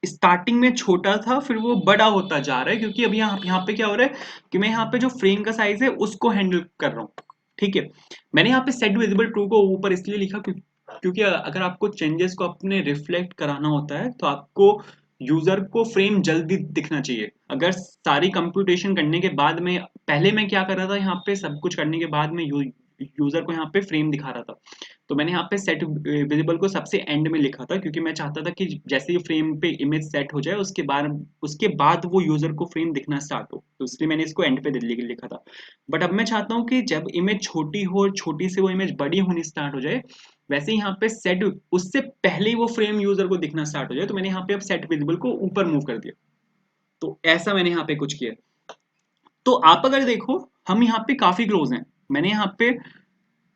स्टार्टिंग में छोटा था फिर वो बड़ा होता जा रहा है, क्योंकि अभी यहाँ पे क्या हो रहा है कि मैं यहाँ पे जो फ्रेम का साइज है उसको हैंडल कर रहा हूँ। ठीक है, मैंने यहाँ पे सेट विजिबल ट्रू को ऊपर इसलिए लिखा क्योंकि अगर आपको चेंजेस को अपने रिफ्लेक्ट कराना होता है तो आपको यूजर को फ्रेम जल्दी दिखना चाहिए। अगर सारी कंप्यूटेशन करने के बाद में, पहले मैं क्या कर रहा था, यहाँ पे सब कुछ करने के बाद में यूजर को यहाँ पे फ्रेम दिखा रहा था, तो मैंने यहाँ पे सेट विजिबल को सबसे एंड में लिखा था, क्योंकि मैं चाहता था कि जैसे ही फ्रेम पे इमेज सेट हो जाए उसके बाद वो यूजर को फ्रेम दिखना स्टार्ट हो, तो इसलिए मैंने इसको एंड पे लिखा था। बट अब मैं चाहता हूँ कि जब इमेज छोटी हो, छोटी से वो इमेज बड़ी होनी स्टार्ट हो जाए, वैसे ही यहाँ पे सेट उससे पहले ही वो फ्रेम यूजर को दिखना स्टार्ट हो जाए, तो मैंने यहाँ पे अब सेट विजिबल को ऊपर मूव कर दिया। तो ऐसा मैंने यहाँ पे कुछ किया। तो आप अगर देखो हम यहाँ पे काफी क्लोज हैं। मैंने यहाँ पे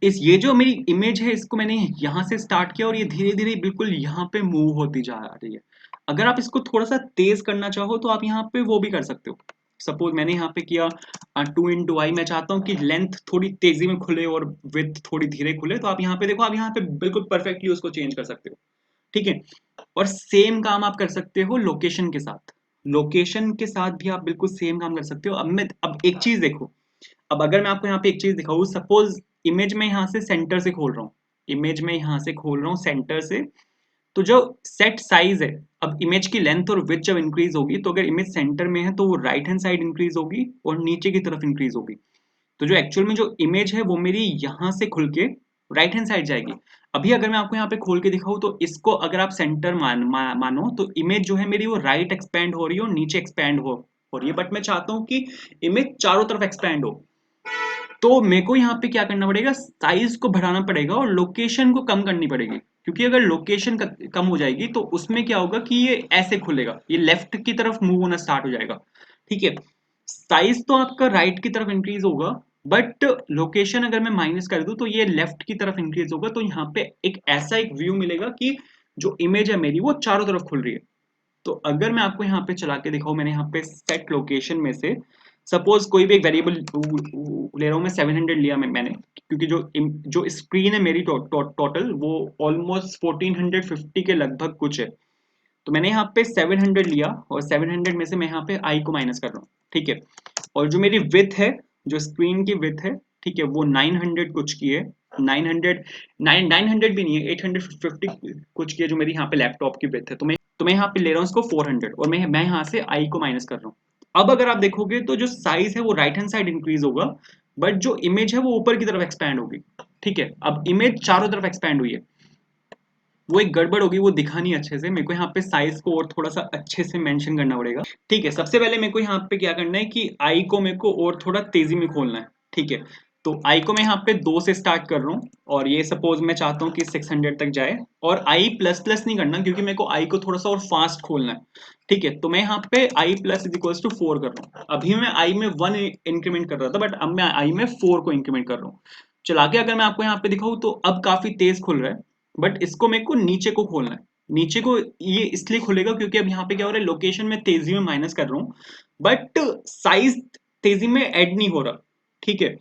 ये जो मेरी इमेज है इसको मैंने यहाँ से स्टार्ट किया और ये धीरे धीरे बिल्कुल यहाँ पे मूव होती जा रही है। अगर आप इसको थोड़ा सा तेज करना चाहो तो आप यहाँ पे वो भी कर सकते हो। सपोज मैंने यहाँ पे किया 2 × i, मैं चाहता हूँ कि लेंथ थोड़ी तेजी में खुले और विड्थ थोड़ी धीरे खुले, तो आप यहाँ पे देखो, आप यहाँ पे बिल्कुल परफेक्टली उसको चेंज कर सकते हो। ठीक है, और सेम काम आप कर सकते हो लोकेशन के साथ। लोकेशन के साथ भी आप बिल्कुल सेम काम कर सकते हो। अब एक चीज देखो, अब अगर मैं आपको यहाँ पे एक चीज दिखाऊँ, सपोज इमेज में यहाँ से सेंटर से खोल रहा हूँ, इमेज में यहाँ से खोल रहा हूँ सेंटर से, तो जो सेट साइज है, अब इमेज की लेंथ और विड्थ जब इंक्रीज होगी, तो अगर इमेज सेंटर में है तो वो राइट हैंड साइड इंक्रीज होगी और नीचे की तरफ इंक्रीज होगी। तो जो एक्चुअल में जो इमेज है वो मेरी यहाँ से खुल के राइट हैंड साइड जाएगी। अभी अगर मैं आपको यहाँ पे खोल के दिखाऊँ तो इसको अगर आप सेंटर मानो तो इमेज जो है मेरी वो राइट एक्सपैंड हो रही है और नीचे एक्सपैंड हो रही है, बट मैं चाहता हूँ कि इमेज चारों तरफ एक्सपैंड हो। तो मेरे को यहाँ पे क्या करना पड़ेगा, साइज को बढ़ाना पड़ेगा और लोकेशन को कम करनी पड़ेगी, क्योंकि अगर लोकेशन कम हो जाएगी तो उसमें क्या होगा कि ये ऐसे खुलेगा, ये लेफ्ट की तरफ मूव होना स्टार्ट हो जाएगा। ठीक है, साइज तो आपका राइट की तरफ इंक्रीज होगा, बट लोकेशन अगर मैं माइनस कर दूं तो ये लेफ्ट की तरफ इंक्रीज होगा। तो यहाँ पे एक ऐसा एक व्यू मिलेगा कि जो इमेज है मेरी वो चारों तरफ खुल रही है। तो अगर मैं आपको यहाँ पे चला के दिखाऊं, मैंने यहाँ पे सेट लोकेशन में से सपोज कोई भी एक वेरिएबल ले रहा हूँ मैं, 700 लिया मैंने, क्योंकि जो स्क्रीन है मेरी टोटल वो ऑलमोस्ट 1450 के लगभग कुछ है। तो मैंने यहाँ पे 700 लिया और 700 में से मैं यहाँ पे आई को माइनस कर रहा हूँ, ठीक है। और जो मेरी विथ है, जो स्क्रीन की विथ है, ठीक है, वो 900 कुछ की है। 900 भी नहीं है, 850 कुछ की है जो मेरी यहाँ पे लैपटॉप की विथ है। तो मैं यहाँ पे ले रहा हूँ इसको 400 और मैं यहाँ से आई को माइनस कर रहा हूँ। अब अगर आप देखोगे तो जो साइज है वो राइट हैंड साइड इंक्रीज होगा, बट जो इमेज है वो ऊपर की तरफ एक्सपैंड होगी, ठीक है। अब इमेज चारों तरफ एक्सपैंड हुई है, वो एक गड़बड़ होगी, वो दिखा नहीं अच्छे से। मेरे को यहाँ पे साइज को और थोड़ा सा अच्छे से मेंशन करना पड़ेगा, ठीक है। सबसे पहले मेरे को यहाँ पे क्या करना है कि आई को मेरे को और थोड़ा तेजी में खोलना है, ठीक है। तो आई को मैं यहाँ पे 2 से स्टार्ट कर रहा हूँ और ये सपोज मैं चाहता हूँ कि 600 तक जाए। और आई प्लस प्लस नहीं करना, क्योंकि मेरे को आई को थोड़ा सा और फास्ट खोलना है, ठीक है। तो मैं यहाँ पे आई प्लस इज इक्वल टू 4 कर रहा हूँ। अभी मैं आई में 1 इंक्रीमेंट कर रहा था, बट अब मैं आई में 4 को इंक्रीमेंट कर रहा हूँ। चला के अगर मैं आपको यहाँ पे दिखाऊँ तो अब काफी तेज खुल रहा है, बट इसको मेरे को नीचे को खोलना है। नीचे को ये इसलिए खुलेगा क्योंकि अब यहाँ पे क्या हो रहा है, लोकेशन में तेजी में माइनस कर रहा हूँ, बट साइज तेजी में ऐड नहीं हो रहा, ठीक है।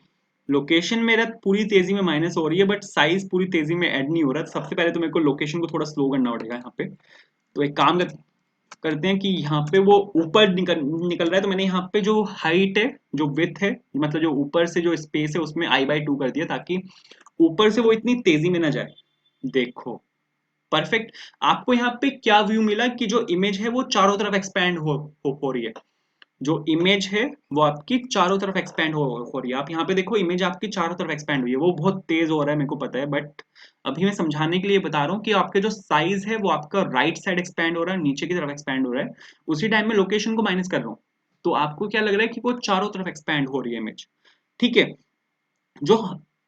लोकेशन मेरा पूरी तेजी में माइनस हो रही है, बट साइज पूरी तेजी में ऐड नहीं हो रहा। सबसे पहले तो मेरे को लोकेशन को थोड़ा स्लो करना पड़ेगा यहाँ पे। तो एक काम करते हैं कि यहाँ पे वो ऊपर निकल रहा है, तो मैंने यहाँ पे जो हाइट है, जो विथ है, मतलब जो ऊपर से जो स्पेस है उसमें I/2 कर दिया, ताकि ऊपर से वो इतनी तेजी में ना जाए। देखो, परफेक्ट। आपको यहाँ पे क्या व्यू मिला कि जो इमेज है वो चारों तरफ एक्सपैंड हो रही है। जो इमेज है वो आपकी चारों तरफ एक्सपैंड हो रही है। आप यहाँ पे देखो, इमेज आपकी चारों तरफ एक्सपैंड हुई है। वो बहुत तेज हो रहा है, मेरे को पता है, बट अभी मैं समझाने के लिए बता रहा हूँ कि आपके जो साइज है वो आपका राइट साइड एक्सपैंड हो रहा है, नीचे की तरफ एक्सपैंड हो रहा है। उसी टाइम में लोकेशन को माइनस कर रहा हूँ, तो आपको क्या लग रहा है कि वो चारों तरफ एक्सपैंड हो रही है इमेज, ठीक है। जो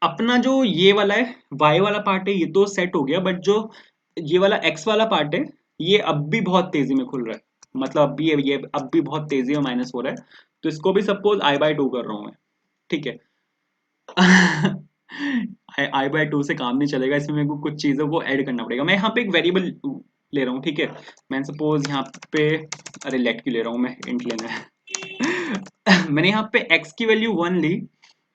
अपना जो ये वाला है, वाई वाला पार्ट है, ये तो सेट हो गया, बट जो ये वाला एक्स वाला पार्ट है, ये अब भी बहुत तेजी में खुल रहा है। मतलब अभी ये अब भी बहुत तेजी में माइनस हो रहा है। तो इसको भी सपोज I/2 कर रहा हूं मैं, ठीक है। I/2 से काम नहीं चलेगा, इसमें मेरे को कुछ चीजों को ऐड करना पड़ेगा। मैं यहाँ पे एक वेरिएबल ले रहा हूँ, ठीक है। मैं सपोज यहाँ पे, अरे लेट क्यों ले रहा हूँ मैं, इंट लेना है। मैंने यहाँ पे x की वैल्यू 1 ली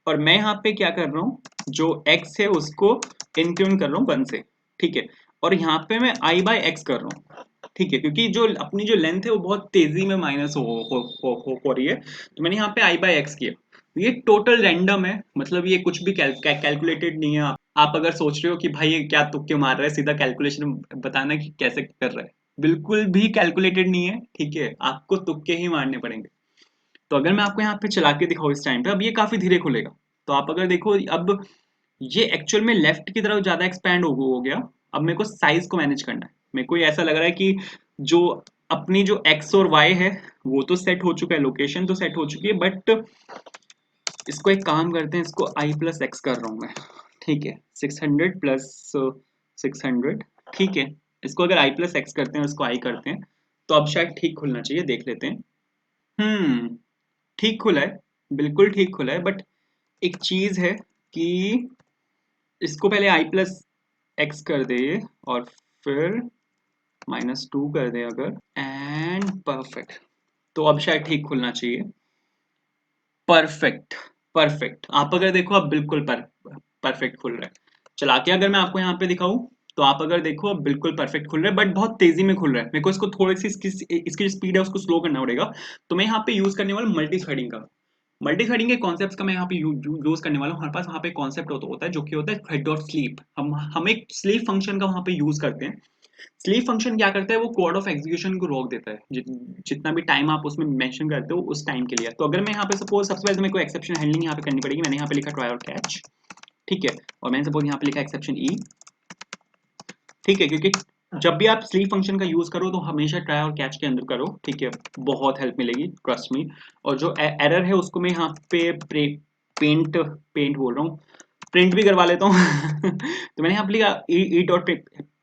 और मैं यहाँ पे क्या कर रहा हूँ, जो x है उसको इंक्रीमेंट कर रहा हूँ 1 से, ठीक है। और यहाँ पे मैं I/x कर रहा हूँ, ठीक है, क्योंकि जो अपनी जो लेंथ है वो बहुत तेजी में माइनस हो रही है। तो मैंने यहाँ पे I/x किया। तो ये टोटल रैंडम है, मतलब ये कुछ भी कैलकुलेटेड नहीं है। आप अगर सोच रहे हो कि भाई ये क्या तुक्के मार रहा है, सीधा कैलकुलेशन बताना कि कैसे कर रहा है, बिल्कुल भी कैलकुलेटेड नहीं है, ठीक है। आपको तुक्के ही मारने पड़ेंगे। तो अगर मैं आपको यहाँ पे चला के दिखाऊँ इस टाइम पे, अब ये काफी धीरे खुलेगा। तो आप अगर देखो, अब ये एक्चुअल में लेफ्ट की तरफ ज्यादा एक्सपैंड हो गया। अब मेरे को साइज को मैनेज करना है। मेरे को ये ऐसा लग रहा है कि जो अपनी जो एक्स और वाई है वो तो सेट हो चुका है, लोकेशन तो सेट हो चुकी है, बट इसको एक काम करते हैं, इसको I+X कर रहा हूँ मैं, ठीक है। 600 प्लस 600, ठीक है। इसको अगर I+X करते हैं, इसको I करते हैं, तो अब शायद ठीक खुलना चाहिए, देख लेते हैं। ठीक खुला है, बिल्कुल ठीक खुला है, बट एक चीज है कि इसको पहले I+X कर दे और फिर -2 कर दे अगर, एंड परफेक्ट। तो अब शायद ठीक खुलना चाहिए। Perfect, perfect. आप अगर देखो, अब बिल्कुल परफेक्ट खुल रहा है। चला के अगर मैं आपको यहाँ पे दिखाऊं, तो आप अगर देखो अब बिल्कुल परफेक्ट खुल रहा है, बट बहुत तेजी में खुल रहा है। मेरे को इसको थोड़ी सी इसकी जो स्पीड है उसको स्लो करना पड़ेगा। तो मैं यहाँ पे यूज करने वाला मल्टी थ्रेडिंग का। मल्टी थ्रेडिंग के कॉन्सेप्ट का मैं यहाँ पे यूज करने वाला हूँ। हमारे पास वहाँ पे कॉन्सेप्ट होता है जो कि होता है थ्रेड डॉट स्लीप। हम एक स्लीप फंक्शन का वहाँ पे यूज करते हैं। स्लीप फंक्शन क्या करता है, वो कोड ऑफ एग्जीक्यूशन को रोक देता है, जितना भी टाइम आप उसमें मेंशन करते हो उस टाइम के लिए। तो अगर मैं यहाँ पे सपोज, सबसे पहले तो मेरे को एक्सेप्शन हैंडलिंग यहाँ पे करनी पड़ेगी। मैंने यहाँ पे लिखा ट्राई और कैच, ठीक है। और मैंने सपोज यहाँ पे लिखा एक्सेप्शन ई, ठीक है, क्योंकि जब भी आप स्लीप फंक्शन का यूज करो तो हमेशा ट्राई और कैच के अंदर करो, ठीक है। बहुत हेल्प मिलेगी, ट्रस्ट मी। और जो एरर है उसको मैं यहाँ पे पेंट पेंट बोल रहा हूँ, प्रिंट भी करवा लेता हूँ। तो मैंने यहाँ पे लिखा E dot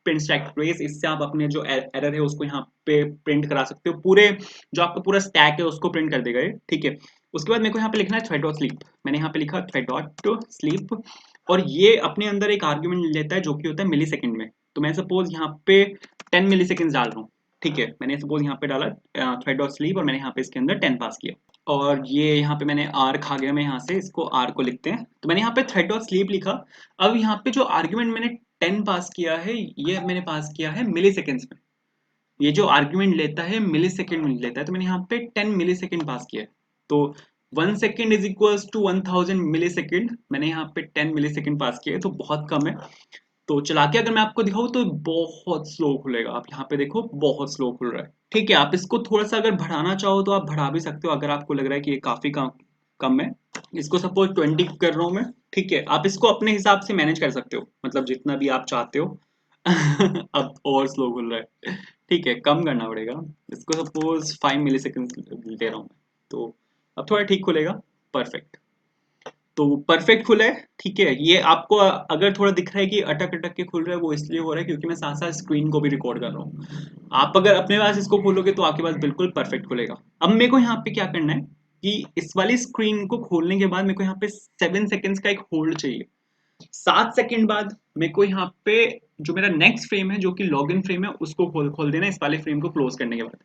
print stack trace. इससे आप अपने जो एरर है उसको यहाँ पे प्रिंट करा सकते हो। पूरे जो आपका पूरा स्टैक है उसको प्रिंट कर देगा ये, ठीक है। उसके बाद मेरे को यहाँ पे लिखना है थ्रेड डॉट स्लीप। मैंने यहाँ पे लिखा थ्रेड डॉट स्लीप, और ये अपने अंदर एक आर्ग्यूमेंट लेता है जो कि होता है मिली सेकेंड में। तो मैं सपोज यहाँ पे 10 मिली सेकेंड डाल रहा हूँ, ठीक है। मैंने सपोज यहाँ पे डाला थ्रेड डॉट स्लीप, और मैंने यहाँ पे इसके अंदर 10 पास किया, और ये यहाँ पे मैंने आर खा गया, मैं यहाँ से इसको आर को लिखते हैं। तो मैंने यहाँ पे थ्रेड डॉट स्लीप लिखा। अब यहाँ पे जो आर्ग्यूमेंट मैंने 10 पास किया है, ये मैंने पास किया है मिली सेकेंड्स में। ये जो आर्ग्यूमेंट लेता है मिली सेकेंड में लेता है, तो मैंने यहाँ पे 10 मिली सेकेंड पास किया है। तो 1 second is equals to 1000 millisecond. मैंने यहाँ पे 10 मिली सेकेंड पास किया है, तो बहुत कम है। तो चला के अगर मैं आपको दिखाऊं तो बहुत स्लो खुलेगा। आप यहाँ पे देखो बहुत स्लो खुल रहा है, ठीक है। आप इसको थोड़ा सा अगर बढ़ाना चाहो तो आप बढ़ा भी सकते हो, अगर आपको लग रहा है कि ये काफी कम है। इसको सपोज 20 कर रहा हूँ मैं, ठीक है। आप इसको अपने हिसाब से मैनेज कर सकते हो, मतलब जितना भी आप चाहते हो। अब और स्लो खुल रहा है, ठीक है, कम करना पड़ेगा। इसको सपोज 5 मिली सेकेंड दे रहा हूँ मैं, तो अब थोड़ा ठीक खुलेगा। परफेक्ट, तो परफेक्ट खुला है, ठीक है। ये आपको अगर थोड़ा दिख रहा है कि अटक अटक के खुल रहा है, वो इसलिए हो रहा है क्योंकि मैं साथ साथ स्क्रीन को भी रिकॉर्ड कर रहा हूँ। आप अगर अपने पास इसको खोलोगे तो आपके पास बिल्कुल परफेक्ट खुलेगा। अब मेरे को यहाँ पे क्या करना है कि इस वाली स्क्रीन को खोलने के बाद मेरे को यहाँ पे 7 सेकेंड्स का एक होल्ड चाहिए। 7 सेकेंड बाद मेरे को यहाँ पे जो मेरा नेक्स्ट फ्रेम है, जो कि लॉग इन फ्रेम है, उसको खोल देना इस वाले फ्रेम को क्लोज करने के बाद।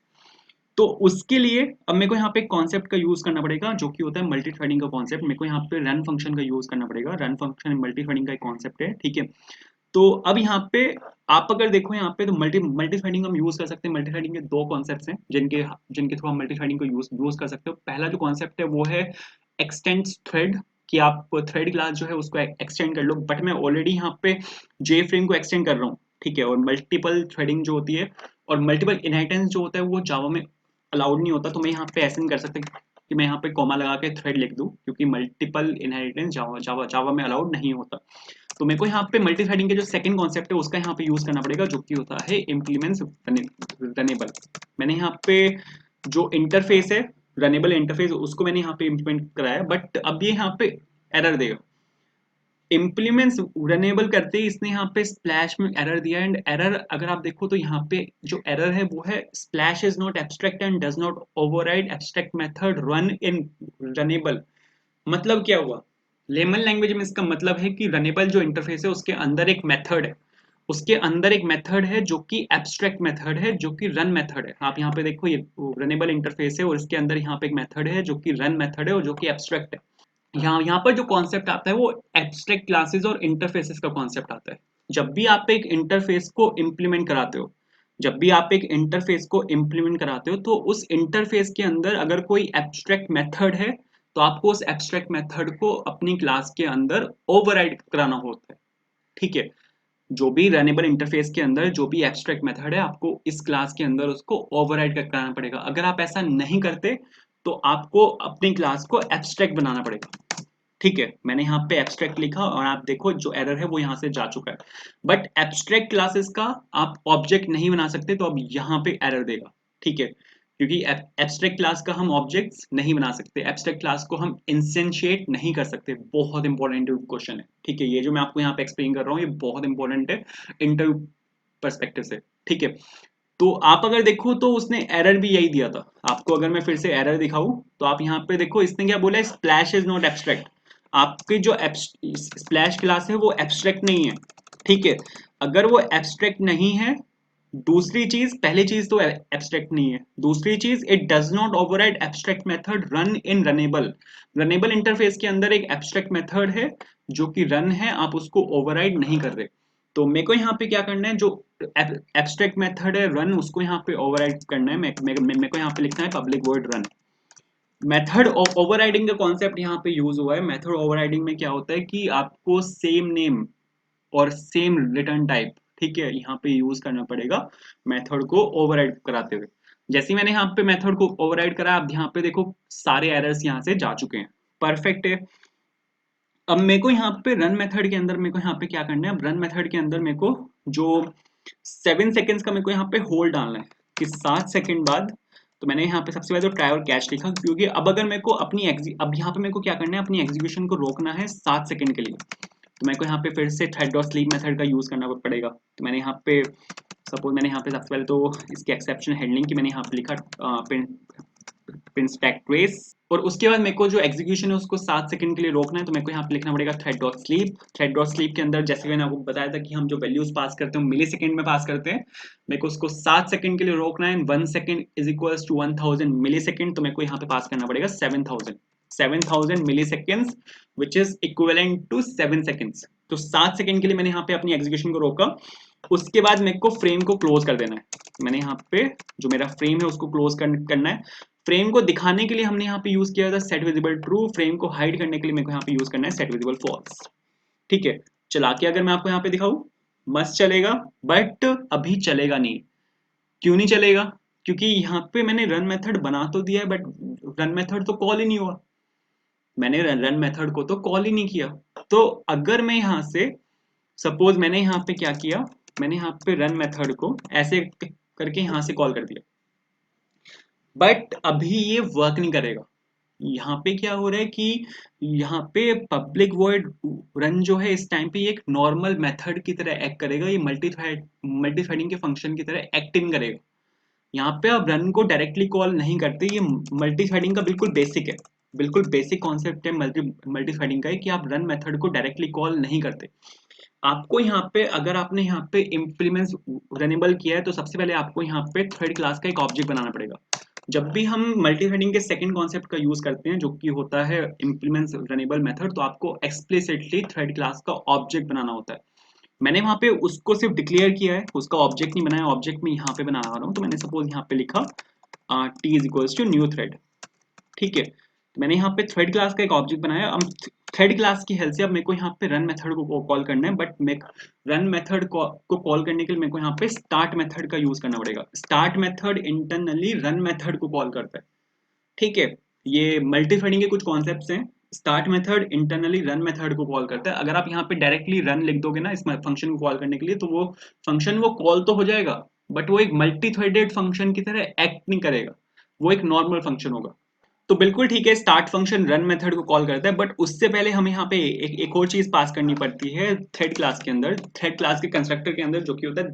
तो उसके लिए अब मेरे को यहाँ पे एक कॉन्सेप्ट का यूज करना पड़ेगा, जो कि होता है मल्टी थ्रेडिंग का कॉन्सेप्ट। मेरे को यहाँ पे रन फंक्शन का यूज करना पड़ेगा। रन फंक्शन मल्टी थ्रेडिंग का एक कॉन्सेप्ट है, ठीक है। तो अब यहाँ पे आप अगर देखो यहाँ पे, तो मल्टी थ्रेडिंग हम यूज कर सकते हैं। मल्टी थ्रेडिंग के दो कॉन्सेप्ट्स हैं जिनके जिनके थ्रू हम मल्टी थ्रेडिंग को यूज कर सकते हो। पहला जो कॉन्सेप्ट है वो है एक्सटेंड्स थ्रेड, कि आप थ्रेड क्लास जो है उसको एक्सटेंड कर लो। बट मैं ऑलरेडी यहाँ पे जे फ्रेम को एक्सटेंड कर रहा हूँ, ठीक है। और मल्टीपल थ्रेडिंग जो होती है और मल्टीपल इनहेरिटेंस जो होता है वो जावा में अलाउड नहीं होता। तो मैं यहाँ पे ऐसे नहीं कर सकता कि मैं यहाँ पे कॉमा लगा के थ्रेड लिख दूं, क्योंकि मल्टीपल इनहेरिटेंस जावा में अलाउड नहीं होता। तो मेरे को यहाँ पे मल्टी थ्रेडिंग के जो सेकंड कॉन्सेप्ट है उसका यहाँ पे यूज करना पड़ेगा, जो कि होता है इम्प्लीमेंट्स रनेबल। मैंने यहाँ पे जो इंटरफेस है रनेबल इंटरफेस, उसको मैंने यहाँ पे इम्प्लीमेंट कराया, बट अब ये यहाँ पे एरर देगा। इम्प्लीमेंट्स रनेबल करते ही इसने यहाँ पे स्प्लैश में एरर दिया। एंड एरर अगर आप देखो तो यहाँ पे जो एरर है वो है splash is not abstract and does not override abstract method run in runnable. मतलब क्या हुआ, लेमन लैंग्वेज में इसका मतलब है कि रनेबल जो इंटरफेस है उसके अंदर एक मेथड है, उसके अंदर एक मेथड है जो कि एब्स्ट्रैक्ट मेथड है, जो कि रन मेथड है। आप यहाँ पे देखो ये रनेबल इंटरफेस है और इसके अंदर यहाँ पे एक मेथड है जो कि रन मेथड है और जो कि एब्स्ट्रैक्ट है। यहाँ पर जो कॉन्सेप्ट आता है वो एब्स्ट्रैक्ट क्लासेस और इंटरफेसेस का कॉन्सेप्ट आता है। जब भी आप एक इंटरफेस को इम्प्लीमेंट कराते हो, जब भी आप एक इंटरफेस को इम्प्लीमेंट कराते हो, तो उस इंटरफेस के अंदर अगर कोई एब्स्ट्रैक्ट मेथड है, तो आपको उस एब्स्ट्रैक्ट मेथड को अपनी क्लास के अंदर ओवरराइड कराना होता है, ठीक है। जो भी रनेबल इंटरफेस के अंदर जो भी एब्स्ट्रैक्ट मेथड है, आपको इस क्लास के अंदर उसको ओवरराइड कराना पड़ेगा। अगर आप ऐसा नहीं करते तो आपको अपनी क्लास को एब्स्ट्रैक्ट बनाना पड़ेगा, ठीक है। मैंने यहाँ पे एब्स्ट्रैक्ट लिखा और आप देखो जो एरर है वो यहाँ से जा चुका है। बट एब्स्ट्रैक्ट क्लासेस का आप ऑब्जेक्ट नहीं बना सकते, तो अब यहाँ पे एरर देगा, ठीक है। क्योंकि एब्स्ट्रैक्ट क्लास का हम ऑब्जेक्ट्स नहीं बना सकते, एब्स्ट्रैक्ट क्लास को हम इंस्टेंशिएट नहीं कर सकते। बहुत इंपॉर्टेंट क्वेश्चन है, ठीक है। ये जो मैं आपको यहाँ पे एक्सप्लेन कर रहा हूँ ये बहुत इंपॉर्टेंट है इंटरव्यू परस्पेक्टिव से, ठीक है। तो आप अगर देखो तो उसने एरर भी यही दिया था आपको। अगर मैं फिर से एरर दिखाऊं तो आप यहाँ पे देखो इसने क्या बोला है, स्प्लैश इज नॉट एब्स्ट्रैक्ट। आपकी जो स्प्लैश क्लास है वो एब्स्ट्रैक्ट नहीं है, ठीक है। अगर वो एब्स्ट्रैक्ट नहीं है, दूसरी चीज, पहली चीज तो एब्स्ट्रैक्ट नहीं है, दूसरी चीज it does not override abstract method run in runnable. Runnable interface के अंदर एक एब्स्ट्रैक्ट मेथड है जो कि रन है, आप उसको ओवरराइड नहीं कर रहे। तो मेरे को यहाँ पे क्या करना है, जो एब्स्ट्रैक्ट मेथड है रन, उसको यहाँ पे ओवरराइड करना है। मेरे को यहाँ पे लिखना है public word run. Method overriding का कॉन्सेप्ट यहाँ पे यूज हुआ है। मेथड ओवरराइडिंग में क्या होता है कि आपको सेम नेम और सेम रिटर्न टाइप, ठीक है, यहाँ पे यूज करना पड़ेगा मेथड को ओवरराइड कराते हुए। जैसे ही मैंने यहाँ पे मेथड को ओवरराइड करा, अब यहाँ पे देखो सारे एरर्स यहाँ से जा चुके हैं, परफेक्ट है। अब मेरे को यहाँ पे रन मेथड के अंदर मेरे को यहाँ पे क्या करना है, अब रन मेथड के अंदर मेरे को जो 7 सेकेंड्स का मेरे को यहाँ पे होल्ड डालना है कि 7 सेकेंड बाद। तो मैंने यहाँ पे सबसे पहले तो ट्राई और कैच लिखा, क्योंकि अब अगर मेरे को अब यहाँ पे मेरे को क्या करना है, अपनी एग्जीक्यूशन को रोकना है 7 सेकेंड के लिए। तो मेरे को यहाँ पे फिर से थ्रेड डॉट स्लीप मेथड का यूज करना पड़ेगा। तो मैंने यहाँ पे सपोज मैंने यहाँ पे सबसे पहले तो इसकी एक्सेप्शन हैंडलिंग की मैंने यहाँ पे लिखा प्रिंट स्टैक ट्रेस और उसके बाद मेरे को जो एग्जीक्यूशन है उसको 7 सेकंड के लिए रोकना है, तो मेरे को यहाँ पे लिखना पड़ेगा thread dot sleep. Thread dot sleep के अंदर जैसे मैंने आपको बताया था कि हम जो वैल्यूज पास करते हैं मिली सेकंड में पास करते हैं, मेरे को उसको 7 सेकंड के लिए रोकना है। 1 second is equals to 1000 millisecond, तो मेरे को यहाँ पे पास करना पड़ेगा 7000 milliseconds which is equivalent to 7 seconds. तो 7 सेकंड के लिए मैंने यहाँ पे अपनी एग्जीक्यूशन को रोका। उसके बाद मेरे को फ्रेम को क्लोज कर देना है। मैंने यहाँ पे जो मेरा फ्रेम है उसको क्लोज करना है। फ्रेम को दिखाने के लिए हमने यहाँ पे यूज किया था सेट विजिबल ट्रू, फ्रेम को हाइड करने के लिए मेरे को यहाँ पे यूज करना है सेट विजिबल फॉल्स। ठीक है, चला के अगर मैं आपको यहाँ पे दिखाऊं, मस्त चलेगा, बट अभी चलेगा नहीं। क्यों नहीं चलेगा? क्योंकि यहाँ पे मैंने रन मेथड बना तो दिया है, बट रन मेथड तो कॉल ही नहीं हुआ। मैंने रन मेथड को तो कॉल ही नहीं किया। तो अगर मैं यहाँ से सपोज मैंने यहाँ पे क्या किया, मैंने यहाँ पे रन मेथड को ऐसे करके यहाँ से कॉल कर दिया, बट अभी ये वर्क नहीं करेगा। यहाँ पे क्या हो रहा है कि यहाँ पे पब्लिक वॉइड रन जो है इस टाइम पे एक नॉर्मल मेथड की तरह एक्ट करेगा, ये मल्टी थ्रेडिंग के फंक्शन की तरह एक्टिंग करेगा। यहाँ पे आप रन को डायरेक्टली कॉल नहीं करते, ये मल्टी थ्रेडिंग का बिल्कुल बेसिक है, बिल्कुल बेसिक कॉन्सेप्ट है मल्टी थ्रेडिंग का है कि आप रन मेथड को डायरेक्टली कॉल नहीं करते। आपको यहाँ पे अगर आपने यहाँ पे इम्प्लीमेंट्स रनेबल किया है तो सबसे पहले आपको यहाँ पे थ्रेड क्लास का एक ऑब्जेक्ट बनाना पड़ेगा। जब भी हम मल्टी थ्रेडिंग के सेकंड कॉन्सेप्ट का यूज करते हैं जो कि होता है इम्प्लीमेंट्स रनेबल मेथड, तो आपको एक्सप्लिसिटली थ्रेड क्लास का ऑब्जेक्ट बनाना होता है। मैंने वहां पे उसको सिर्फ डिक्लेयर किया है, उसका ऑब्जेक्ट नहीं बनाया। ऑब्जेक्ट में यहाँ पे बना रहा हूँ, तो मैंने सपोज यहाँ पे लिखा T is equals to new thread. ठीक है, तो मैंने यहाँ पे थ्रेड क्लास का एक ऑब्जेक्ट बनाया। अब थ्रेड क्लास की हेल्प से अब मेरे को यहाँ पे रन मेथड को कॉल करना है, बट मैं रन मेथड को कॉल करने के लिए मेरे को यहाँ पे स्टार्ट मेथड का यूज करना पड़ेगा। Start method internally run method को कॉल करता है। ठीक है, ये मल्टी थ्रेडिंग के कुछ कॉन्सेप्ट्स हैं। Start method internally run method को कॉल करता है। अगर आप यहाँ पे डायरेक्टली रन लिख दोगे ना इस फंक्शन को कॉल करने के लिए, तो वो फंक्शन वो कॉल तो हो जाएगा, बट वो एक मल्टी थ्रेडेड फंक्शन की तरह एक्ट नहीं करेगा, वो एक नॉर्मल फंक्शन होगा। तो बिल्कुल ठीक है, स्टार्ट फंक्शन रन मेथड को कॉल करता है, बट उससे पहले हमें यहाँ पे एक और चीज पास करनी पड़ती है थ्रेड क्लास के अंदर, थ्रेड क्लास के कंस्ट्रक्टर के अंदर, जो कि होता है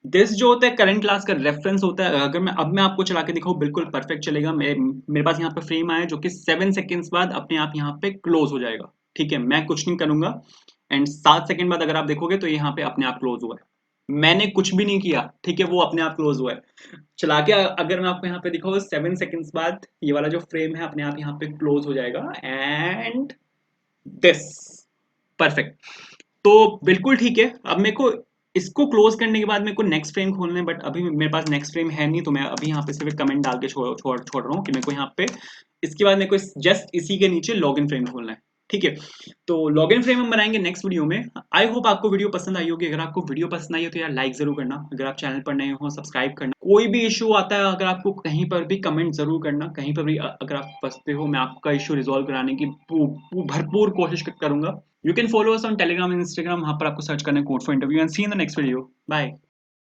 दिस जो होता है करंट क्लास का रेफरेंस होता है। अगर मैं आपको चला के दिखाऊं बिल्कुल परफेक्ट चलेगा। मेरे पास यहाँ पे फ्रेम आया जो कि 7 सेकंड्स बाद अपने आप यहाँ पे क्लोज हो जाएगा। ठीक है, मैं कुछ नहीं करूंगा, एंड 7 सेकंड बाद अगर आप देखोगे तो यहाँ पे अपने आप क्लोज हुआ है। मैंने कुछ भी नहीं किया, ठीक है, वो अपने आप क्लोज हुआ है। चला के अगर मैं आपको यहाँ पे दिखाऊं 7 सेकंड्स बाद ये वाला जो फ्रेम है अपने आप यहाँ पे क्लोज हो जाएगा, एंड दिस परफेक्ट। तो बिल्कुल ठीक है। अब मेरे को इसको क्लोज करने के बाद मेरे को नेक्स्ट फ्रेम खोलना है, बट अभी मेरे पास नेक्स्ट फ्रेम है नहीं, तो मैं अभी यहाँ पे सिर्फ कमेंट डाल के छोड़ रहा हूँ कि मेरे को यहाँ पे इसके बाद मेरे को जस्ट इसी के नीचे लॉगिन फ्रेम खोलना है। ठीक है, तो लॉगिन फ्रेम हम बनाएंगे नेक्स्ट वीडियो में। आई होप आपको वीडियो पसंद आई होगी। अगर आपको वीडियो पसंद आई हो तो यार लाइक जरूर करना, अगर आप चैनल पर नए हो सब्सक्राइब करना। कोई भी इशू आता है अगर आपको कहीं पर भी कमेंट जरूर करना, कहीं पर भी अगर आप फंसते हो मैं आपका इशू रिजॉल्व कराने की भरपूर कोशिश करूंगा। You can follow us on Telegram and Instagram, वहां पर आपको सर्च करना है code for interview, and see in the next video. Bye.